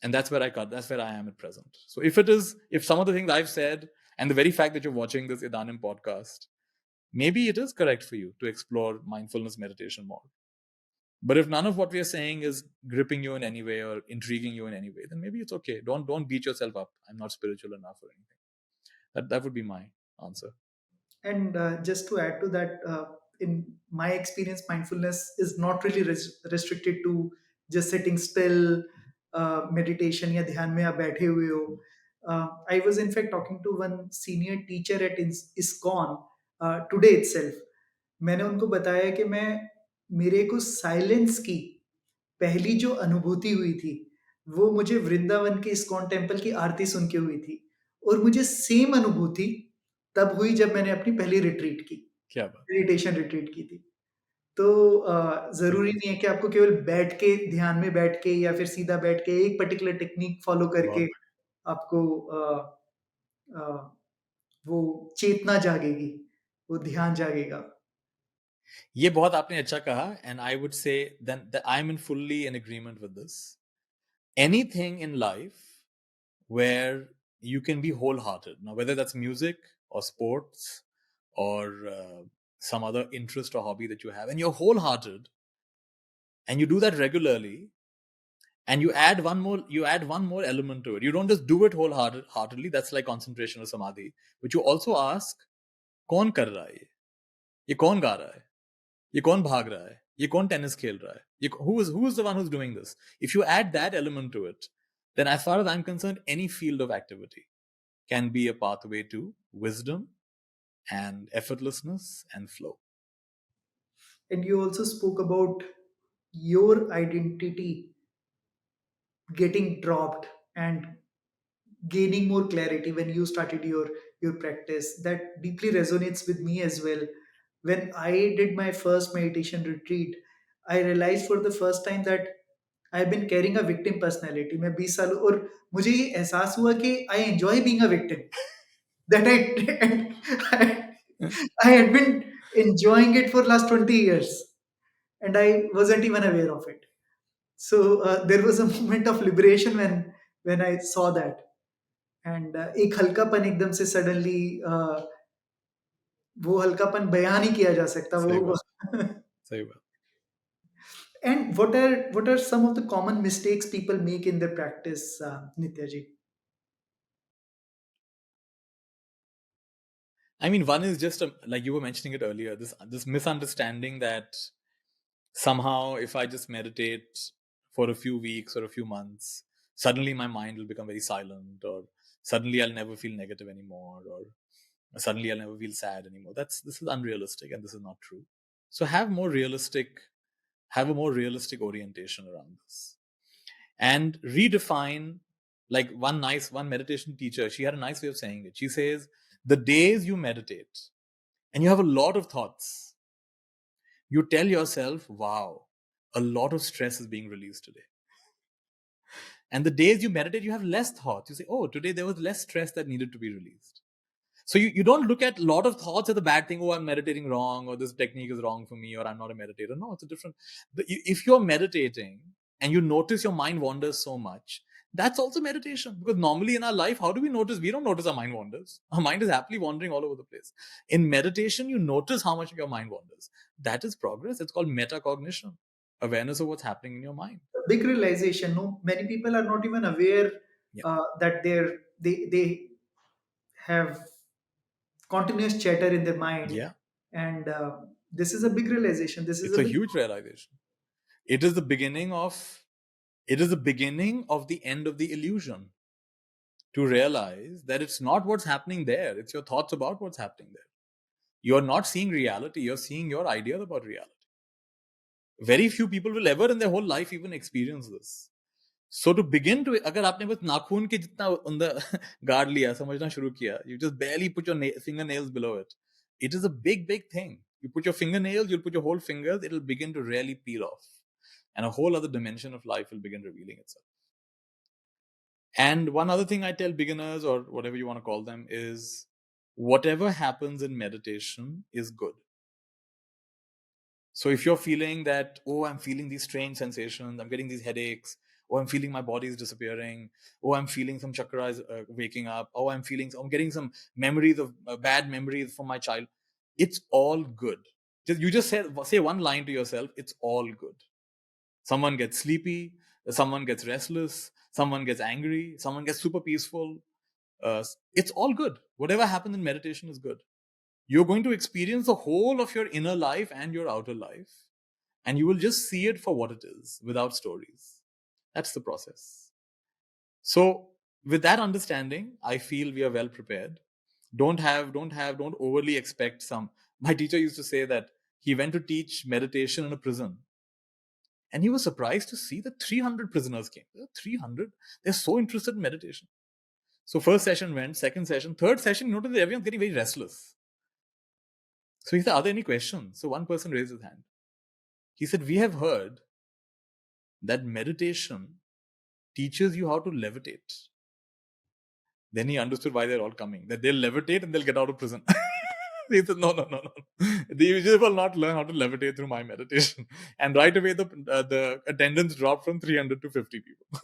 And that's where I am at present. So if some of the things I've said, and the very fact that you're watching this Idanim podcast, maybe it is correct for you to explore mindfulness meditation more. But if none of what we are saying is gripping you in any way or intriguing you in any way, then maybe it's okay. Don't beat yourself up. I'm not spiritual enough or anything. That would be my answer. And just to add to that, in my experience, mindfulness is not really restricted to just sitting still, meditation या ध्यान में आप बैठे हुए हो. I was in fact talking to one senior teacher at ISKCON today itself. मैंने उनको बताया कि मैं मेरे को साइलेंस की पहली जो अनुभूति हुई थी वो मुझे वृंदावन के इस्कॉन टेम्पल की आरती सुन के हुई थी, और मुझे सेम अनुभूति तब हुई जब मैंने अपनी पहली रिट्रीट की, क्या बात। मेडिटेशन रिट्रीट की थी। तो ज़रूरी बिल्कुल। नहीं है कि आपको केवल बैठ के ध्यान में बैठ के या फिर सीधा बैठ के एक पर्टिकुलर टेक्निक फॉलो करके बहुत। आपको अ, वो चेतना जागेगी, वो ध्यान जागेगा। ये बहुत आपने अच्छा कहा, and I would say then I am in fully in agreement with this. Anything in life where you can be wholehearted, now whether that's music or sports or some other interest or hobby that you have, and you're wholehearted and you do that regularly, and you add one more element to it. You don't just do it wholeheartedly, that's like concentration or samadhi, but you also ask, कौन कर रहा है ये कौन गा रहा है, ये कौन भाग रहा है, ये कौन टेनिस खेल रहा है, who is the one who's doing this. If you add that element to it, then as far as I'm concerned, any field of activity can be a pathway to wisdom and effortlessness and flow. And you also spoke about your identity getting dropped and gaining more clarity when you started your practice. That deeply resonates with me as well. When I did my first meditation retreat, I realized for the first time that I've been carrying a victim personality. मैं 20 साल और मुझे ये एहसास हुआ कि I enjoy being a victim. That I I had been enjoying it for last 20 years, and I wasn't even aware of it. So there was a moment of liberation when I saw that, and एक हल्कापन एकदम से suddenly वो हल्कापन बयान ही किया जा सकता वो सही हुआ. बात, सही बात. And what are some of the common mistakes people make in their practice, Nitya ji? I mean, one is just like you were mentioning it earlier, this misunderstanding that somehow if I just meditate for a few weeks or a few months, suddenly my mind will become very silent, or suddenly I'll never feel negative anymore, or suddenly I'll never feel sad anymore. This is unrealistic, and this is not true. So have a more realistic orientation around this, and redefine. Like one meditation teacher, she had a nice way of saying it. She says, the days you meditate and you have a lot of thoughts, you tell yourself, wow, a lot of stress is being released today. And the days you meditate, you have less thoughts. You say, oh, today there was less stress that needed to be released. So you don't look at a lot of thoughts as a bad thing. Oh, I'm meditating wrong, or this technique is wrong for me, or I'm not a meditator. No, it's a different. If you're meditating and you notice your mind wanders so much, that's also meditation. Because normally in our life, how do we notice? We don't notice our mind wanders. Our mind is happily wandering all over the place. In meditation, you notice how much your mind wanders. That is progress. It's called metacognition, awareness of what's happening in your mind. Big realization. No, many people are not even aware Yeah. that they have continuous chatter in their mind, Yeah. and this is a big realization. This is It's a a big. huge realization. It is the beginning of the end of the illusion, to realize that it's not what's happening there, it's your thoughts about what's happening there. You're not seeing reality, you're seeing your ideas about reality. Very few people will ever in their whole life even experience this. So to begin to, अगर आपने बस नाखून के जितना अंदर गाड़ लिया, समझना शुरू किया, you just barely put your fingernails below it. It is a big thing. You put your fingernails, you'll put your whole fingers, it'll begin to really peel off. And a whole other dimension of life will begin revealing itself. And one other thing I tell beginners, or whatever you want to call them, is whatever happens in meditation is good. So if you're feeling that, oh, I'm feeling these strange sensations, I'm getting these headaches, oh, I'm feeling my body is disappearing, oh, I'm feeling some chakras waking up, oh, I'm getting some memories of bad memories from my child, it's all good. You just say one line to yourself, it's all good. Someone gets sleepy, someone gets restless, someone gets angry, someone gets super peaceful. It's all good. Whatever happens in meditation is good. You're going to experience the whole of your inner life and your outer life, and you will just see it for what it is, without stories. That's the process. So, with that understanding, I feel we are well prepared. Don't overly expect some. My teacher used to say that he went to teach meditation in a prison. And he was surprised to see that 300 prisoners came. 300? They're so interested in meditation. So first session went, second session, third session, you notice that everyone's getting very restless. So he said, are there any questions? So one person raised his hand. He said, we have heard that meditation teaches you how to levitate. Then he understood why they're all coming. That they'll levitate and they'll get out of prison. He said, no. They will not learn how to levitate through my meditation. And right away, the attendance dropped from 300 to 50 people.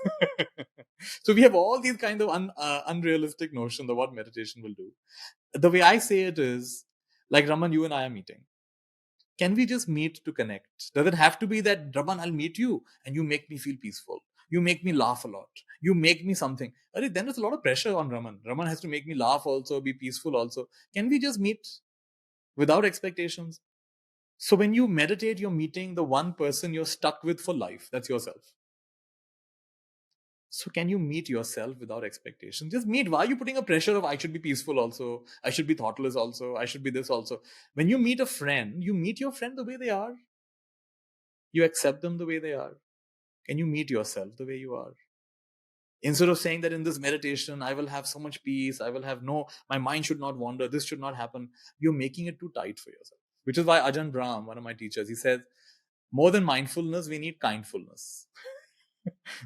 So we have all these kind of unrealistic notions of what meditation will do. The way I say it is, like Raman, you and I are meeting. Can we just meet to connect? Does it have to be that, Raman, I'll meet you and you make me feel peaceful? You make me laugh a lot. You make me something. Then there's a lot of pressure on Raman. Raman has to make me laugh also, be peaceful also. Can we just meet without expectations? So when you meditate, you're meeting the one person you're stuck with for life. That's yourself. So can you meet yourself without expectation? Just meet. Why are you putting a pressure of I should be peaceful also? I should be thoughtless also. I should be this also. When you meet a friend, you meet your friend the way they are. You accept them the way they are. Can you meet yourself the way you are? Instead of saying that in this meditation, I will have so much peace, I will have my mind should not wander, this should not happen. You're making it too tight for yourself. Which is why Ajahn Brahm, one of my teachers, he says, more than mindfulness, we need kindfulness.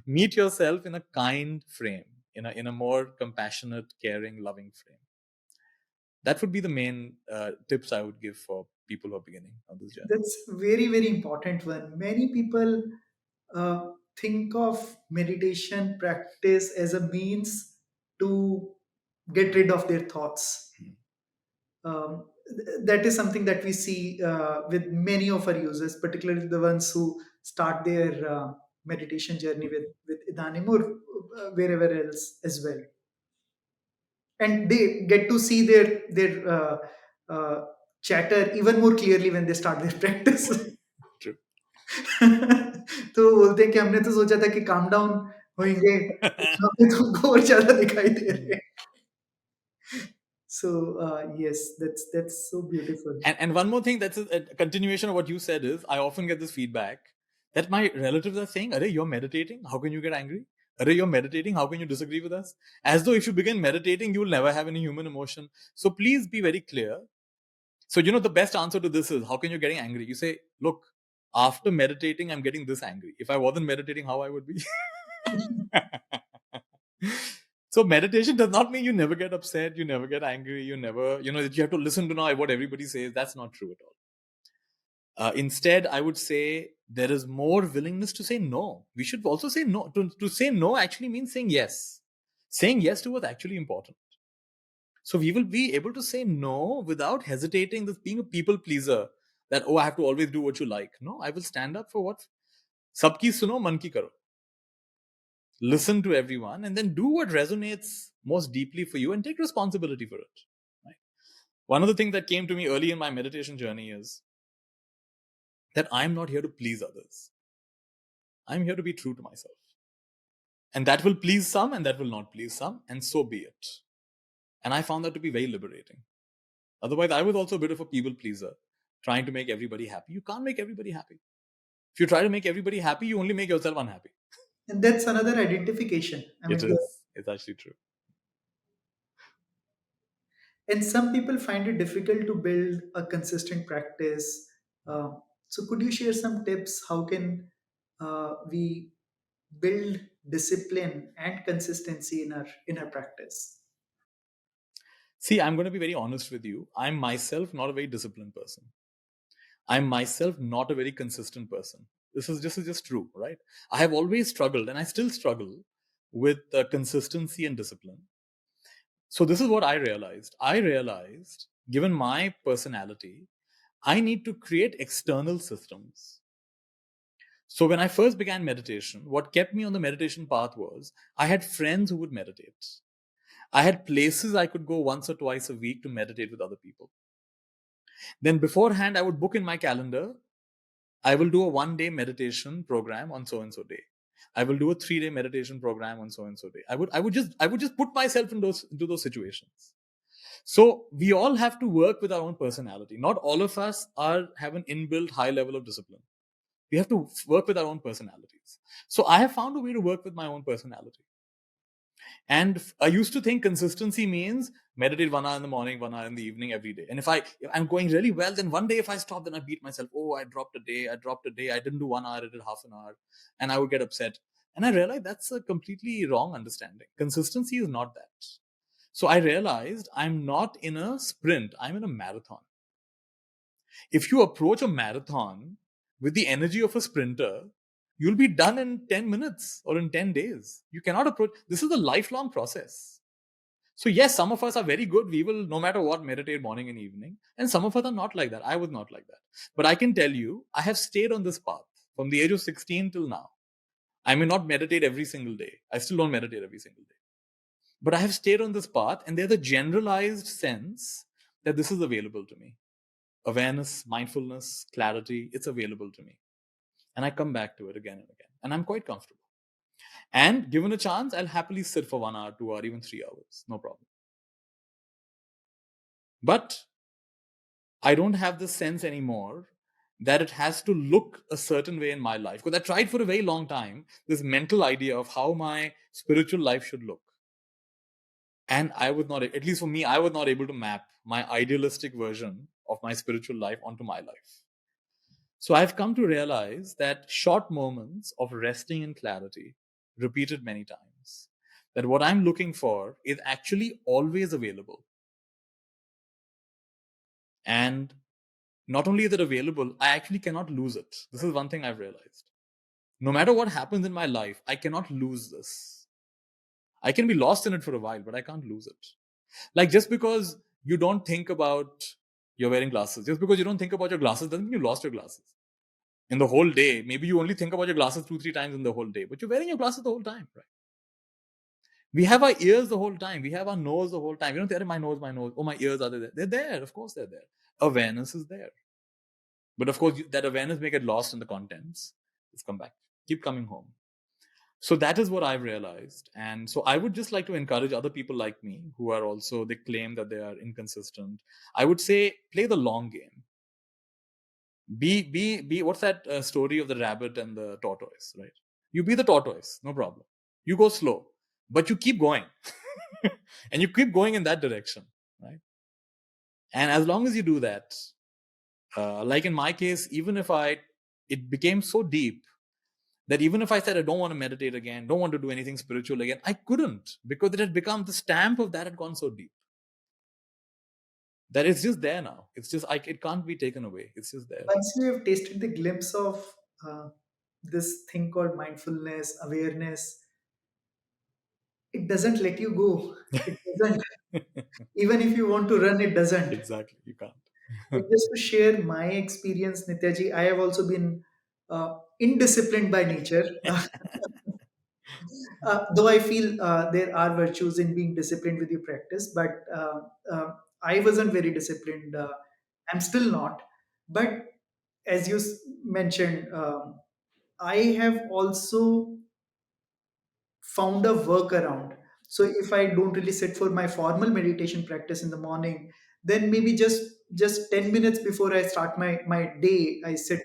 Meet yourself in a kind frame, in a more compassionate, caring, loving frame. That would be the main tips I would give for people who are beginning on this journey. That's very, very important one. Many people uh, think of meditation practice as a means to get rid of their thoughts. That is something that we see with many of our users, particularly the ones who start their meditation journey with Idanim or wherever else as well. And they get to see their chatter even more clearly when they start their practice. True. तो वो बोलते हैं कि हमने तो सोचा था कि काम डाउन होंगे, यहाँ पे तुमको और ज्यादा दिखाई दे रहे हैं. So yes, that's so beautiful. And one more thing, that's a continuation of what you said, is I often get this feedback that my relatives are saying, Arey, you're meditating, how can you get angry? Arey, you're meditating, how can you disagree with us? As though if you begin meditating, you will never have any human emotion. So please be very clear. So, the best answer to this is, how can you getting angry? You say, look, after meditating, I'm getting this angry. If I wasn't meditating, how I would be? So meditation does not mean you never get upset, you never get angry, you never, that you have to listen to now what everybody says. That's not true at all. Instead, I would say there is more willingness to say no. We should also say no. To say no actually means saying yes. Saying yes to what's actually important. So we will be able to say no without hesitating, this being a people pleaser, that, I have to always do what you like. No, I will stand up for what? Sabki suno, man ki karo. Listen to everyone and then do what resonates most deeply for you and take responsibility for it. Right? One of the things that came to me early in my meditation journey is that I'm not here to please others. I'm here to be true to myself. And that will please some and that will not please some, and so be it. And I found that to be very liberating. Otherwise, I was also a bit of a people pleaser, trying to make everybody happy. You can't make everybody happy. If you try to make everybody happy, you only make yourself unhappy. And that's another identification. It is. It's actually true. And some people find it difficult to build a consistent practice. Uh, so, could you share some tips? How can we build discipline and consistency in our practice? See, I'm going to be very honest with you. I'm myself not a very disciplined person. I'm myself not a very consistent person. This is just true, right? I have always struggled, and I still struggle with consistency and discipline. So this is what I realized. Given my personality, I need to create external systems. So when I first began meditation, what kept me on the meditation path was I had friends who would meditate. I had places I could go once or twice a week to meditate with other people. Then beforehand, I would book in my calendar, I will do a 1-day meditation program on so and so day. I will do a 3-day meditation program on so and so day. I would just put myself into those situations. So we all have to work with our own personality. Not all of us have an inbuilt high level of discipline. We have to work with our own personalities. So I have found a way to work with my own personality. And I used to think consistency means meditate 1 hour in the morning, 1 hour in the evening every day. And if I'm going really well, then one day if I stop, then I beat myself. Oh, I dropped a day. I didn't do 1 hour, I did half an hour. And I would get upset. And I realized that's a completely wrong understanding. Consistency is not that. So I realized I'm not in a sprint, I'm in a marathon. If you approach a marathon with the energy of a sprinter, you'll be done in 10 minutes or in 10 days. You cannot approach. This is a lifelong process. So, yes, some of us are very good. We will, no matter what, meditate morning and evening. And some of us are not like that. I was not like that. But I can tell you, I have stayed on this path from the age of 16 till now. I may not meditate every single day. I still don't meditate every single day. But I have stayed on this path, and there's a generalized sense that this is available to me. Awareness, mindfulness, clarity, it's available to me. And I come back to it again and again. And I'm quite comfortable. And given a chance, I'll happily sit for 1 hour, 2 hours, even 3 hours. No problem. But I don't have the sense anymore that it has to look a certain way in my life. Because I tried for a very long time this mental idea of how my spiritual life should look. And I was not, at least for me, I was not able to map my idealistic version of my spiritual life onto my life. So I've come to realize that short moments of resting in clarity, repeated many times, that what I'm looking for is actually always available. And not only is it available, I actually cannot lose it. This is one thing I've realized. No matter what happens in my life, I cannot lose this. I can be lost in it for a while, but I can't lose it. Like, just because you don't think about you're wearing glasses, just because you don't think about your glasses doesn't mean you lost your glasses. In the whole day, maybe you only think about your glasses 2-3 times in the whole day, but you're wearing your glasses the whole time, right? We have our ears the whole time. We have our nose the whole time. You don't think, my nose, oh, my ears are there. They're there. Of course they're there. Awareness is there. But of course, that awareness may get lost in the contents. Let's come back. Keep coming home. So that is what I've realized. And so I would just like to encourage other people like me who are also, they claim that they are inconsistent. I would say, play the long game. Be what's that story of the rabbit and the tortoise, right? You be the tortoise, no problem. You go slow, but you keep going. And you keep going in that direction, right? And as long as you do that, like in my case, it became so deep that even if I said I don't want to meditate again, don't want to do anything spiritual again, I couldn't, because it had become, the stamp of that had gone so deep that it's just there now. It's just, it can't be taken away. It's just there. Once you have tasted the glimpse of this thing called mindfulness, awareness, it doesn't let you go. It doesn't. Even if you want to run, it doesn't. Exactly. You can't. But just to share my experience, Nityaji, I have also been indisciplined by nature. Though I feel there are virtues in being disciplined with your practice, but I wasn't very disciplined. I'm still not. But as you mentioned, I have also found a workaround. So if I don't really sit for my formal meditation practice in the morning, then maybe just 10 minutes before I start my day, I sit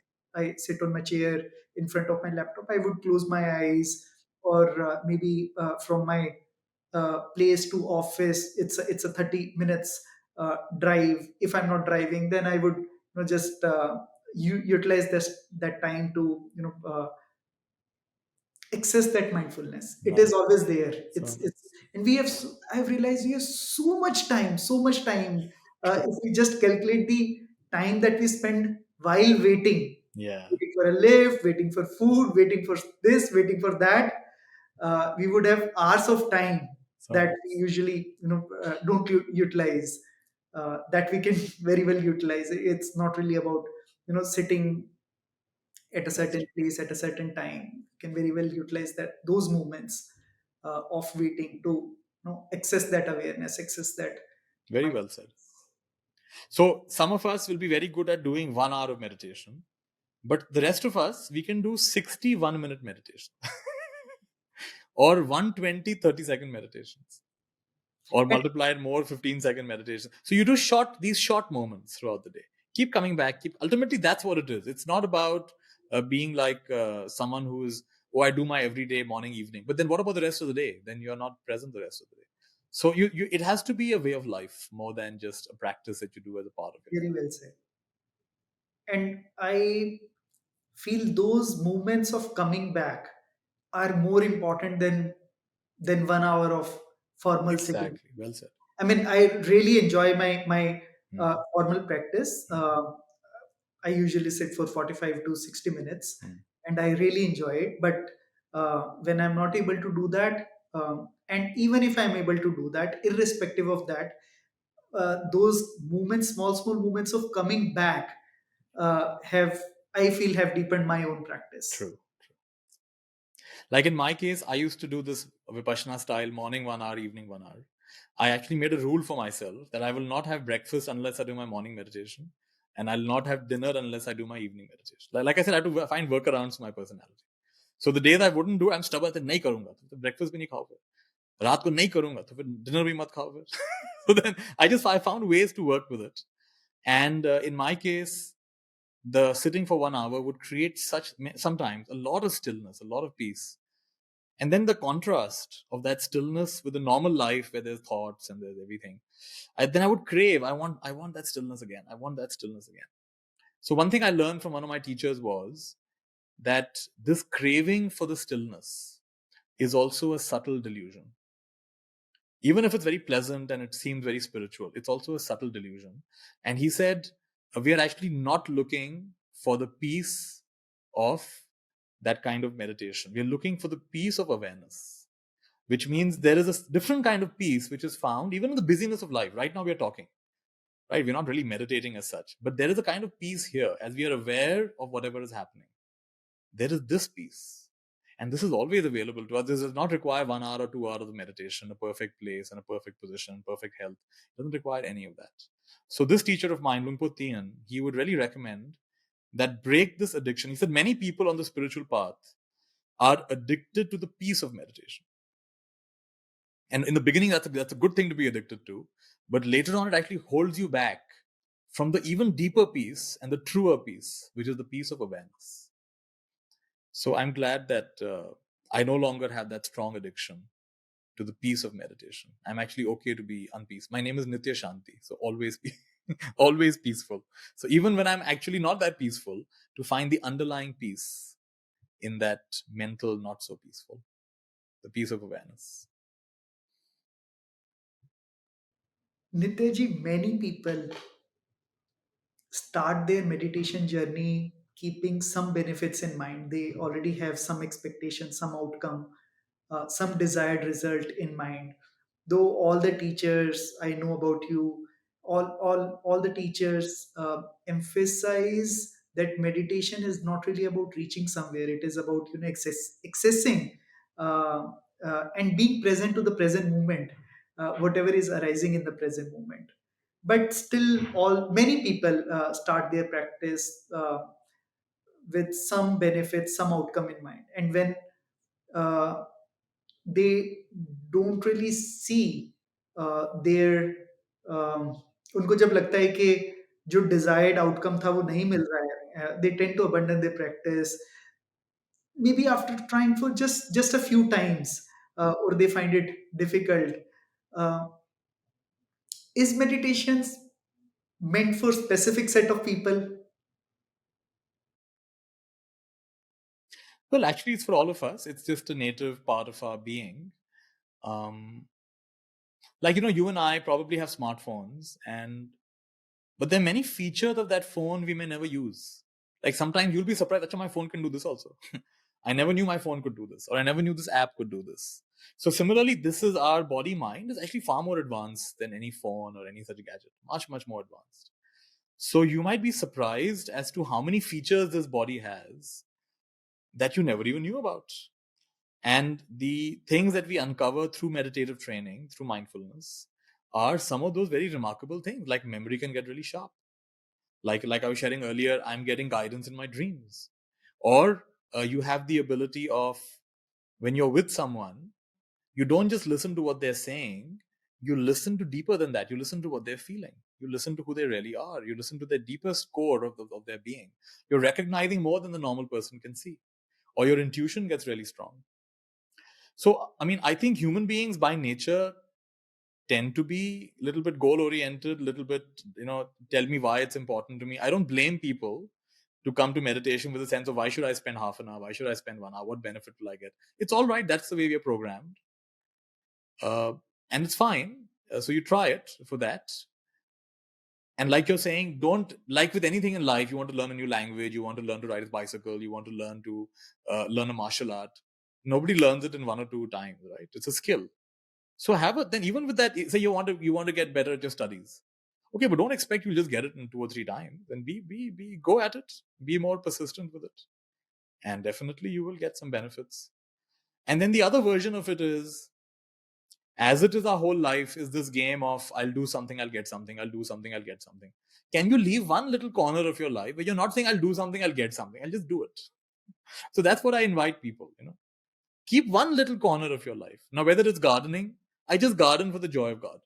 on my chair in front of my laptop. I would close my eyes, or maybe from my place to office, it's a 30 minutes drive. If I'm not driving, then I would just utilize that time to access that mindfulness. It Wow. is always there. So It's nice. and I've realized we have so much time. If we just calculate the time that we spend while Yeah. waiting for a lift, waiting for food, waiting for this, waiting for that, we would have hours of time So that we nice. usually don't utilize, that we can very well utilize. It's not really about sitting at a That's certain place at a certain time. You can very well utilize those moments of waiting to access that awareness, access that very mind. well said. So some of us will be very good at doing 1 hour of meditation, but the rest of us, we can do 61-minute meditation or 120 30-second meditations, or And multiplied more 15-second meditation. So you do these short moments throughout the day. Keep coming back. Ultimately, that's what it is. It's not about being like someone who is, oh, I do my everyday morning, evening. But then what about the rest of the day? Then you're not present the rest of the day. So it has to be a way of life more than just a practice that you do as a part of your Very life. well said. And I feel those moments of coming back are more important than 1 hour of formal sitting. Exactly. Well said. I mean, I really enjoy my Hmm. formal practice. Hmm. I usually sit for 45 to 60 minutes, Hmm. and I really enjoy it. But when I'm not able to do that, and even if I'm able to do that, irrespective of that, those moments, small moments of coming back, have I feel have deepened my own practice. True. Like in my case, I used to do this Vipassana style morning 1 hour, evening 1 hour. I actually made a rule for myself that I will not have breakfast unless I do my morning meditation, and I'll not have dinner unless I do my evening meditation. Like I said, I had to find workarounds for my personality. So the days I wouldn't do, I'm stubborn. नहीं करूँगा तो breakfast भी नहीं खाओ फिर रात को नहीं करूँगा तो फिर dinner भी मत खाओ फिर. So then I found ways to work with it, and in my case, the sitting for 1 hour would create such sometimes a lot of stillness, a lot of peace, and then the contrast of that stillness with the normal life where there's thoughts and there's everything. Then I would crave. I want that stillness again. I want that stillness again. So one thing I learned from one of my teachers was that this craving for the stillness is also a subtle delusion. Even if it's very pleasant and it seems very spiritual, it's also a subtle delusion. And he said, we are actually not looking for the peace of that kind of meditation. We are looking for the peace of awareness, which means there is a different kind of peace which is found even in the busyness of life. Right now, we are talking, right? We're not really meditating as such, but there is a kind of peace here as we are aware of whatever is happening. There is this peace. And this is always available to us. This does not require 1 hour or 2 hours of meditation, a perfect place and a perfect position, perfect health. It doesn't require any of that. So this teacher of mine, Luang Por Tien, he would really recommend that break this addiction. He said many people on the spiritual path are addicted to the peace of meditation. And in the beginning, that's a good thing to be addicted to. But later on, it actually holds you back from the even deeper peace and the truer peace, which is the peace of awareness. So I'm glad that I no longer have that strong addiction to the peace of meditation. I'm actually okay to be unpeace. My name is Nithya Shanti, so always be always peaceful. So even when I'm actually not that peaceful, to find the underlying peace in that mental not so peaceful, the peace of awareness. Nityaji, many people start their meditation journey keeping some benefits in mind. They already have some expectation, some outcome, some desired result in mind. Though all the teachers I know about you, all the teachers emphasize that meditation is not really about reaching somewhere. It is about accessing uh, and being present to the present moment, whatever is arising in the present moment. But still, all many people start their practice with some benefits, some outcome in mind, and when uh, they don't really see their उनको जब लगता है कि जो desired outcome था वो नहीं मिल रहा है, they tend to abandon their practice maybe after trying for just a few times, or they find it difficult. uh, is meditations meant for specific set of people? Well, actually, it's for all of us. It's just a native part of our being. Um, like, you and I probably have smartphones, but there are many features of that phone we may never use. Like sometimes you'll be surprised, that my phone can do this also. I never knew my phone could do this, or I never knew this app could do this. So similarly, this is our body mind is actually far more advanced than any phone or any such gadget. Much, much more advanced. So you might be surprised as to how many features this body has that you never even knew about. And the things that we uncover through meditative training, through mindfulness, are some of those very remarkable things. Like memory can get really sharp. Like I was sharing earlier, I'm getting guidance in my dreams. Or you have the ability of, when you're with someone, you don't just listen to what they're saying, you listen to deeper than that. You listen to what they're feeling. You listen to who they really are. You listen to the deepest core of their being. You're recognizing more than the normal person can see, or your intuition gets really strong. So, I mean, I think human beings by nature tend to be a little bit goal oriented, little bit, tell me why it's important to me. I don't blame people to come to meditation with a sense of why should I spend half an hour? Why should I spend 1 hour? What benefit will I get? It's all right. That's the way we are programmed. Uh, and it's fine. So you try it for that. And like you're saying, don't, like with anything in life, you want to learn a new language, you want to learn to ride a bicycle, you want to learn a martial art. Nobody learns it in 1 or 2 times, right? It's a skill. So then even with that, say you want to get better at your studies. Okay, but don't expect you'll just get it in 2 or 3 times. Then be go at it. Be more persistent with it. And definitely you will get some benefits. And then the other version of it is, as it is our whole life, is this game of I'll do something, I'll get something, I'll do something, I'll get something. Can you leave one little corner of your life where you're not saying I'll do something, I'll get something, I'll just do it? So that's what I invite people, keep one little corner of your life. Now, whether it's gardening, I just garden for the joy of gardening.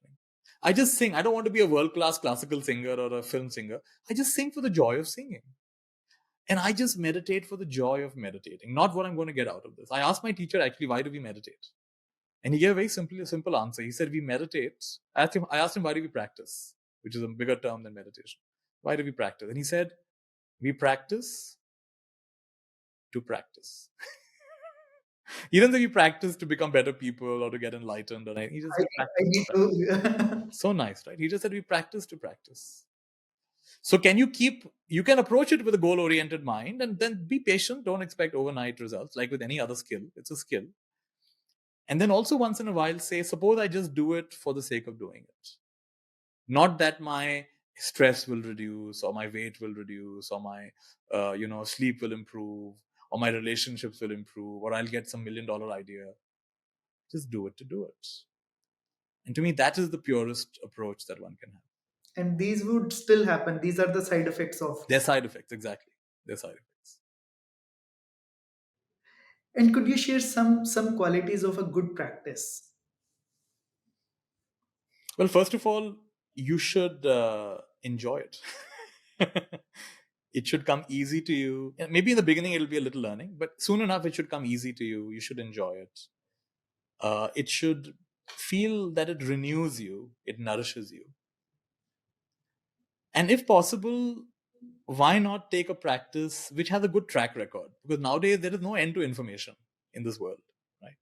I just sing. I don't want to be a world-class classical singer or a film singer. I just sing for the joy of singing. And I just meditate for the joy of meditating, not what I'm going to get out of this. I asked my teacher, actually, why do we meditate? And he gave a very simple answer. He said, we meditate. I asked him, why do we practice? Which is a bigger term than meditation. Why do we practice? And he said, we practice to practice. He didn't say we practice to become better people or to get enlightened or anything. He just said I practice to need practice. to. So nice, right? He just said we practice to practice. So you can approach it with a goal-oriented mind and then be patient. Don't expect overnight results. Like with any other skill, it's a skill. And then also once in a while say, suppose I just do it for the sake of doing it. Not that my stress will reduce or my weight will reduce or my sleep will improve or my relationships will improve or I'll get some $1 million idea. Just do it to do it. And to me, that is the purest approach that one can have. And these would still happen. These are the side effects of. Their side effects, exactly. Their side effects. And could you share some qualities of a good practice? Well, first of all, you should enjoy it. It should come easy to you. Maybe in the beginning it'll be a little learning, but soon enough it should come easy to you. You should enjoy it. It should feel that it renews you, it nourishes you. And if possible, why not take a practice which has a good track record? Because nowadays there is no end to information in this world, right?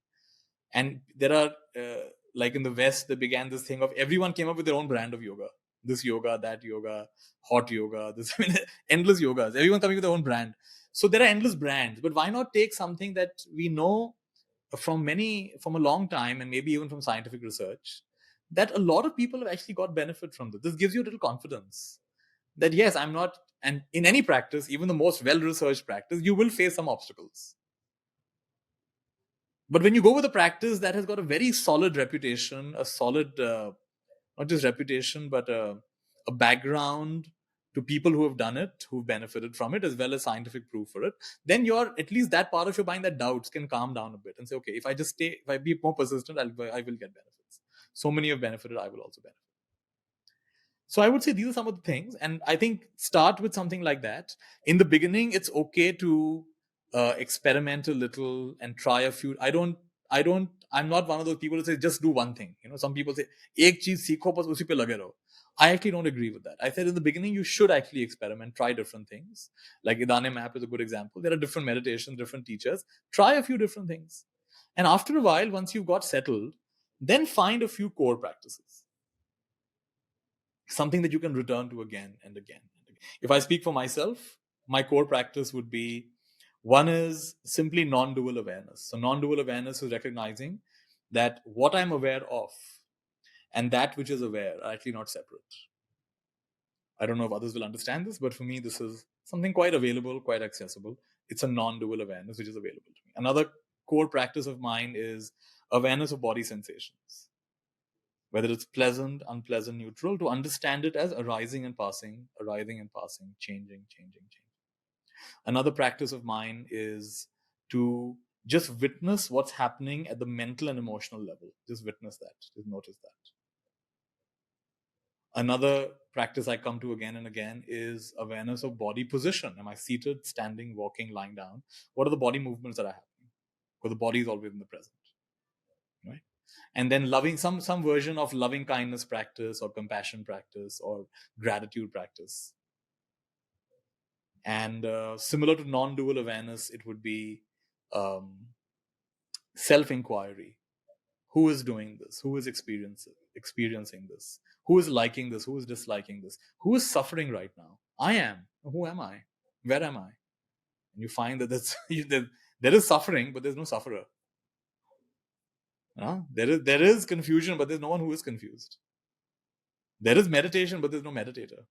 And there are, like in the West, they began this thing of everyone came up with their own brand of yoga. This yoga, that yoga, hot yoga, this, I mean, endless yogas. Everyone coming with their own brand. So there are endless brands. But why not take something that we know from a long time, and maybe even from scientific research, that a lot of people have actually got benefit from this. This gives you a little confidence that yes, I'm not, and in any practice, even the most well-researched practice, you will face some obstacles. But when you go with a practice that has got a very solid reputation, a solid, not just reputation, but a background to people who have done it, who've benefited from it, as well as scientific proof for it, then at least that part of your mind that doubts can calm down a bit and say, okay, if I be more persistent, I will get benefits. So many have benefited, I will also benefit. So I would say these are some of the things. And I think start with something like that. In the beginning, it's okay to experiment a little and try a few. I'm not one of those people who say just do one thing. Some people say, ek cheez seekho, bas usi pe lage raho. I actually don't agree with that. I said in the beginning, you should actually experiment, try different things. Like Idanim app is a good example. There are different meditations, different teachers. Try a few different things. And after a while, once you've got settled, then find a few core practices, something that you can return to again and again and again. If I speak for myself, my core practice would be, one is simply non-dual awareness. So non-dual awareness is recognizing that what I'm aware of and that which is aware are actually not separate. I don't know if others will understand this, but for me, this is something quite available, quite accessible. It's a non-dual awareness which is available to me. Another core practice of mine is awareness of body sensations, whether it's pleasant, unpleasant, neutral, to understand it as arising and passing, changing, changing, changing. Another practice of mine is to just witness what's happening at the mental and emotional level. Just witness that, just notice that. Another practice I come to again and again is awareness of body position. Am I seated, standing, walking, lying down? What are the body movements that are happening? Because the body is always in the present, right? And then loving, some version of loving kindness practice or compassion practice or gratitude practice. And similar to non-dual awareness, it would be self-inquiry. Who is doing this? Who is experiencing this? Who is liking this? Who is disliking this? Who is suffering right now? I am. Who am I? Where am I? And you find that there is suffering, but there's no sufferer. There is confusion, but there's no one who is confused. There is meditation, but there's no meditator.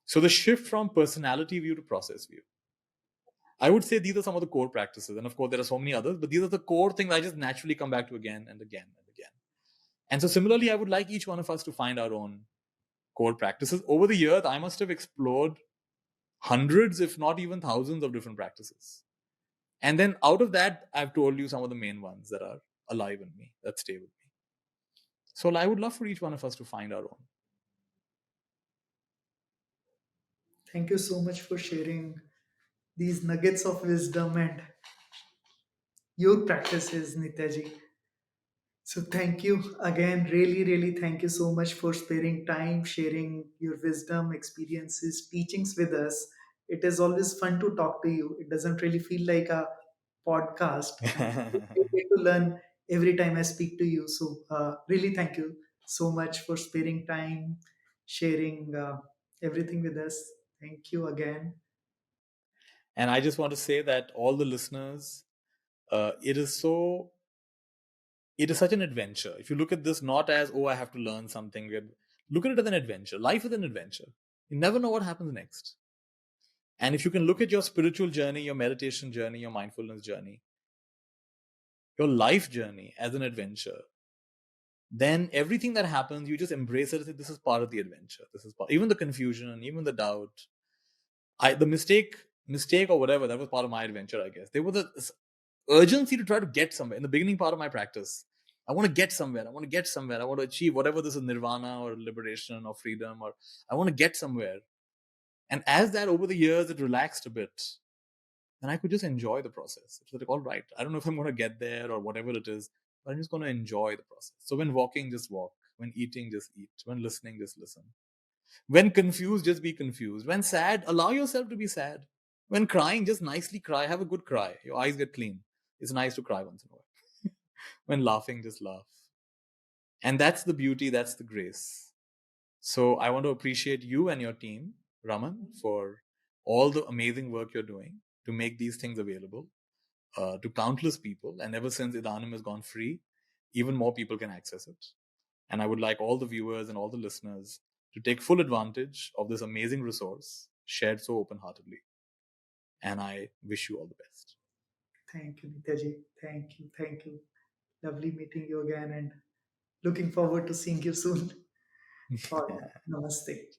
So the shift from personality view to process view. I would say these are some of the core practices. And of course, there are so many others, but these are the core things I just naturally come back to again and again and again. And so similarly, I would like each one of us to find our own core practices. Over the years, I must have explored hundreds, if not even thousands, of different practices. And then out of that, I've told you some of the main ones that are alive in me, that stay with me. So I would love for each one of us to find our own. Thank you so much for sharing these nuggets of wisdom and your practices, Nityaji. So thank you again, really, really thank you so much for sparing time, sharing your wisdom, experiences, teachings with us. It is always fun to talk to you. It doesn't really feel like a podcast, and I get to learn every time I speak to you. So really, thank you so much for sparing time, sharing everything with us. Thank you again. And I just want to say that all the listeners, it is such an adventure. If you look at this not as, oh, I have to learn something, look at it as an adventure. Life is an adventure. You never know what happens next. And if you can look at your spiritual journey, your meditation journey, your mindfulness journey, your life journey as an adventure, then everything that happens, you just embrace it. This is part of the adventure. This is part, even the confusion, even the doubt, the mistake or whatever, that was part of my adventure, I guess. There was this urgency to try to get somewhere in the beginning part of my practice. I want to get somewhere. I want to get somewhere. I want to achieve whatever this is, nirvana or liberation or freedom, or I want to get somewhere. And as that over the years, it relaxed a bit. And I could just enjoy the process. It was like, all right, I don't know if I'm going to get there or whatever it is, but I'm just going to enjoy the process. So when walking, just walk. When eating, just eat. When listening, just listen. When confused, just be confused. When sad, allow yourself to be sad. When crying, just nicely cry. Have a good cry. Your eyes get clean. It's nice to cry once in a while. When laughing, just laugh. And that's the beauty, that's the grace. So I want to appreciate you and your team, Raman, for all the amazing work you're doing to make these things available to countless people. And ever since Idanim has gone free, even more people can access it. And I would like all the viewers and all the listeners to take full advantage of this amazing resource shared so open-heartedly. And I wish you all the best. Thank you, Nityaji. Thank you. Thank you. Lovely meeting you again and looking forward to seeing you soon. All right. Namaste.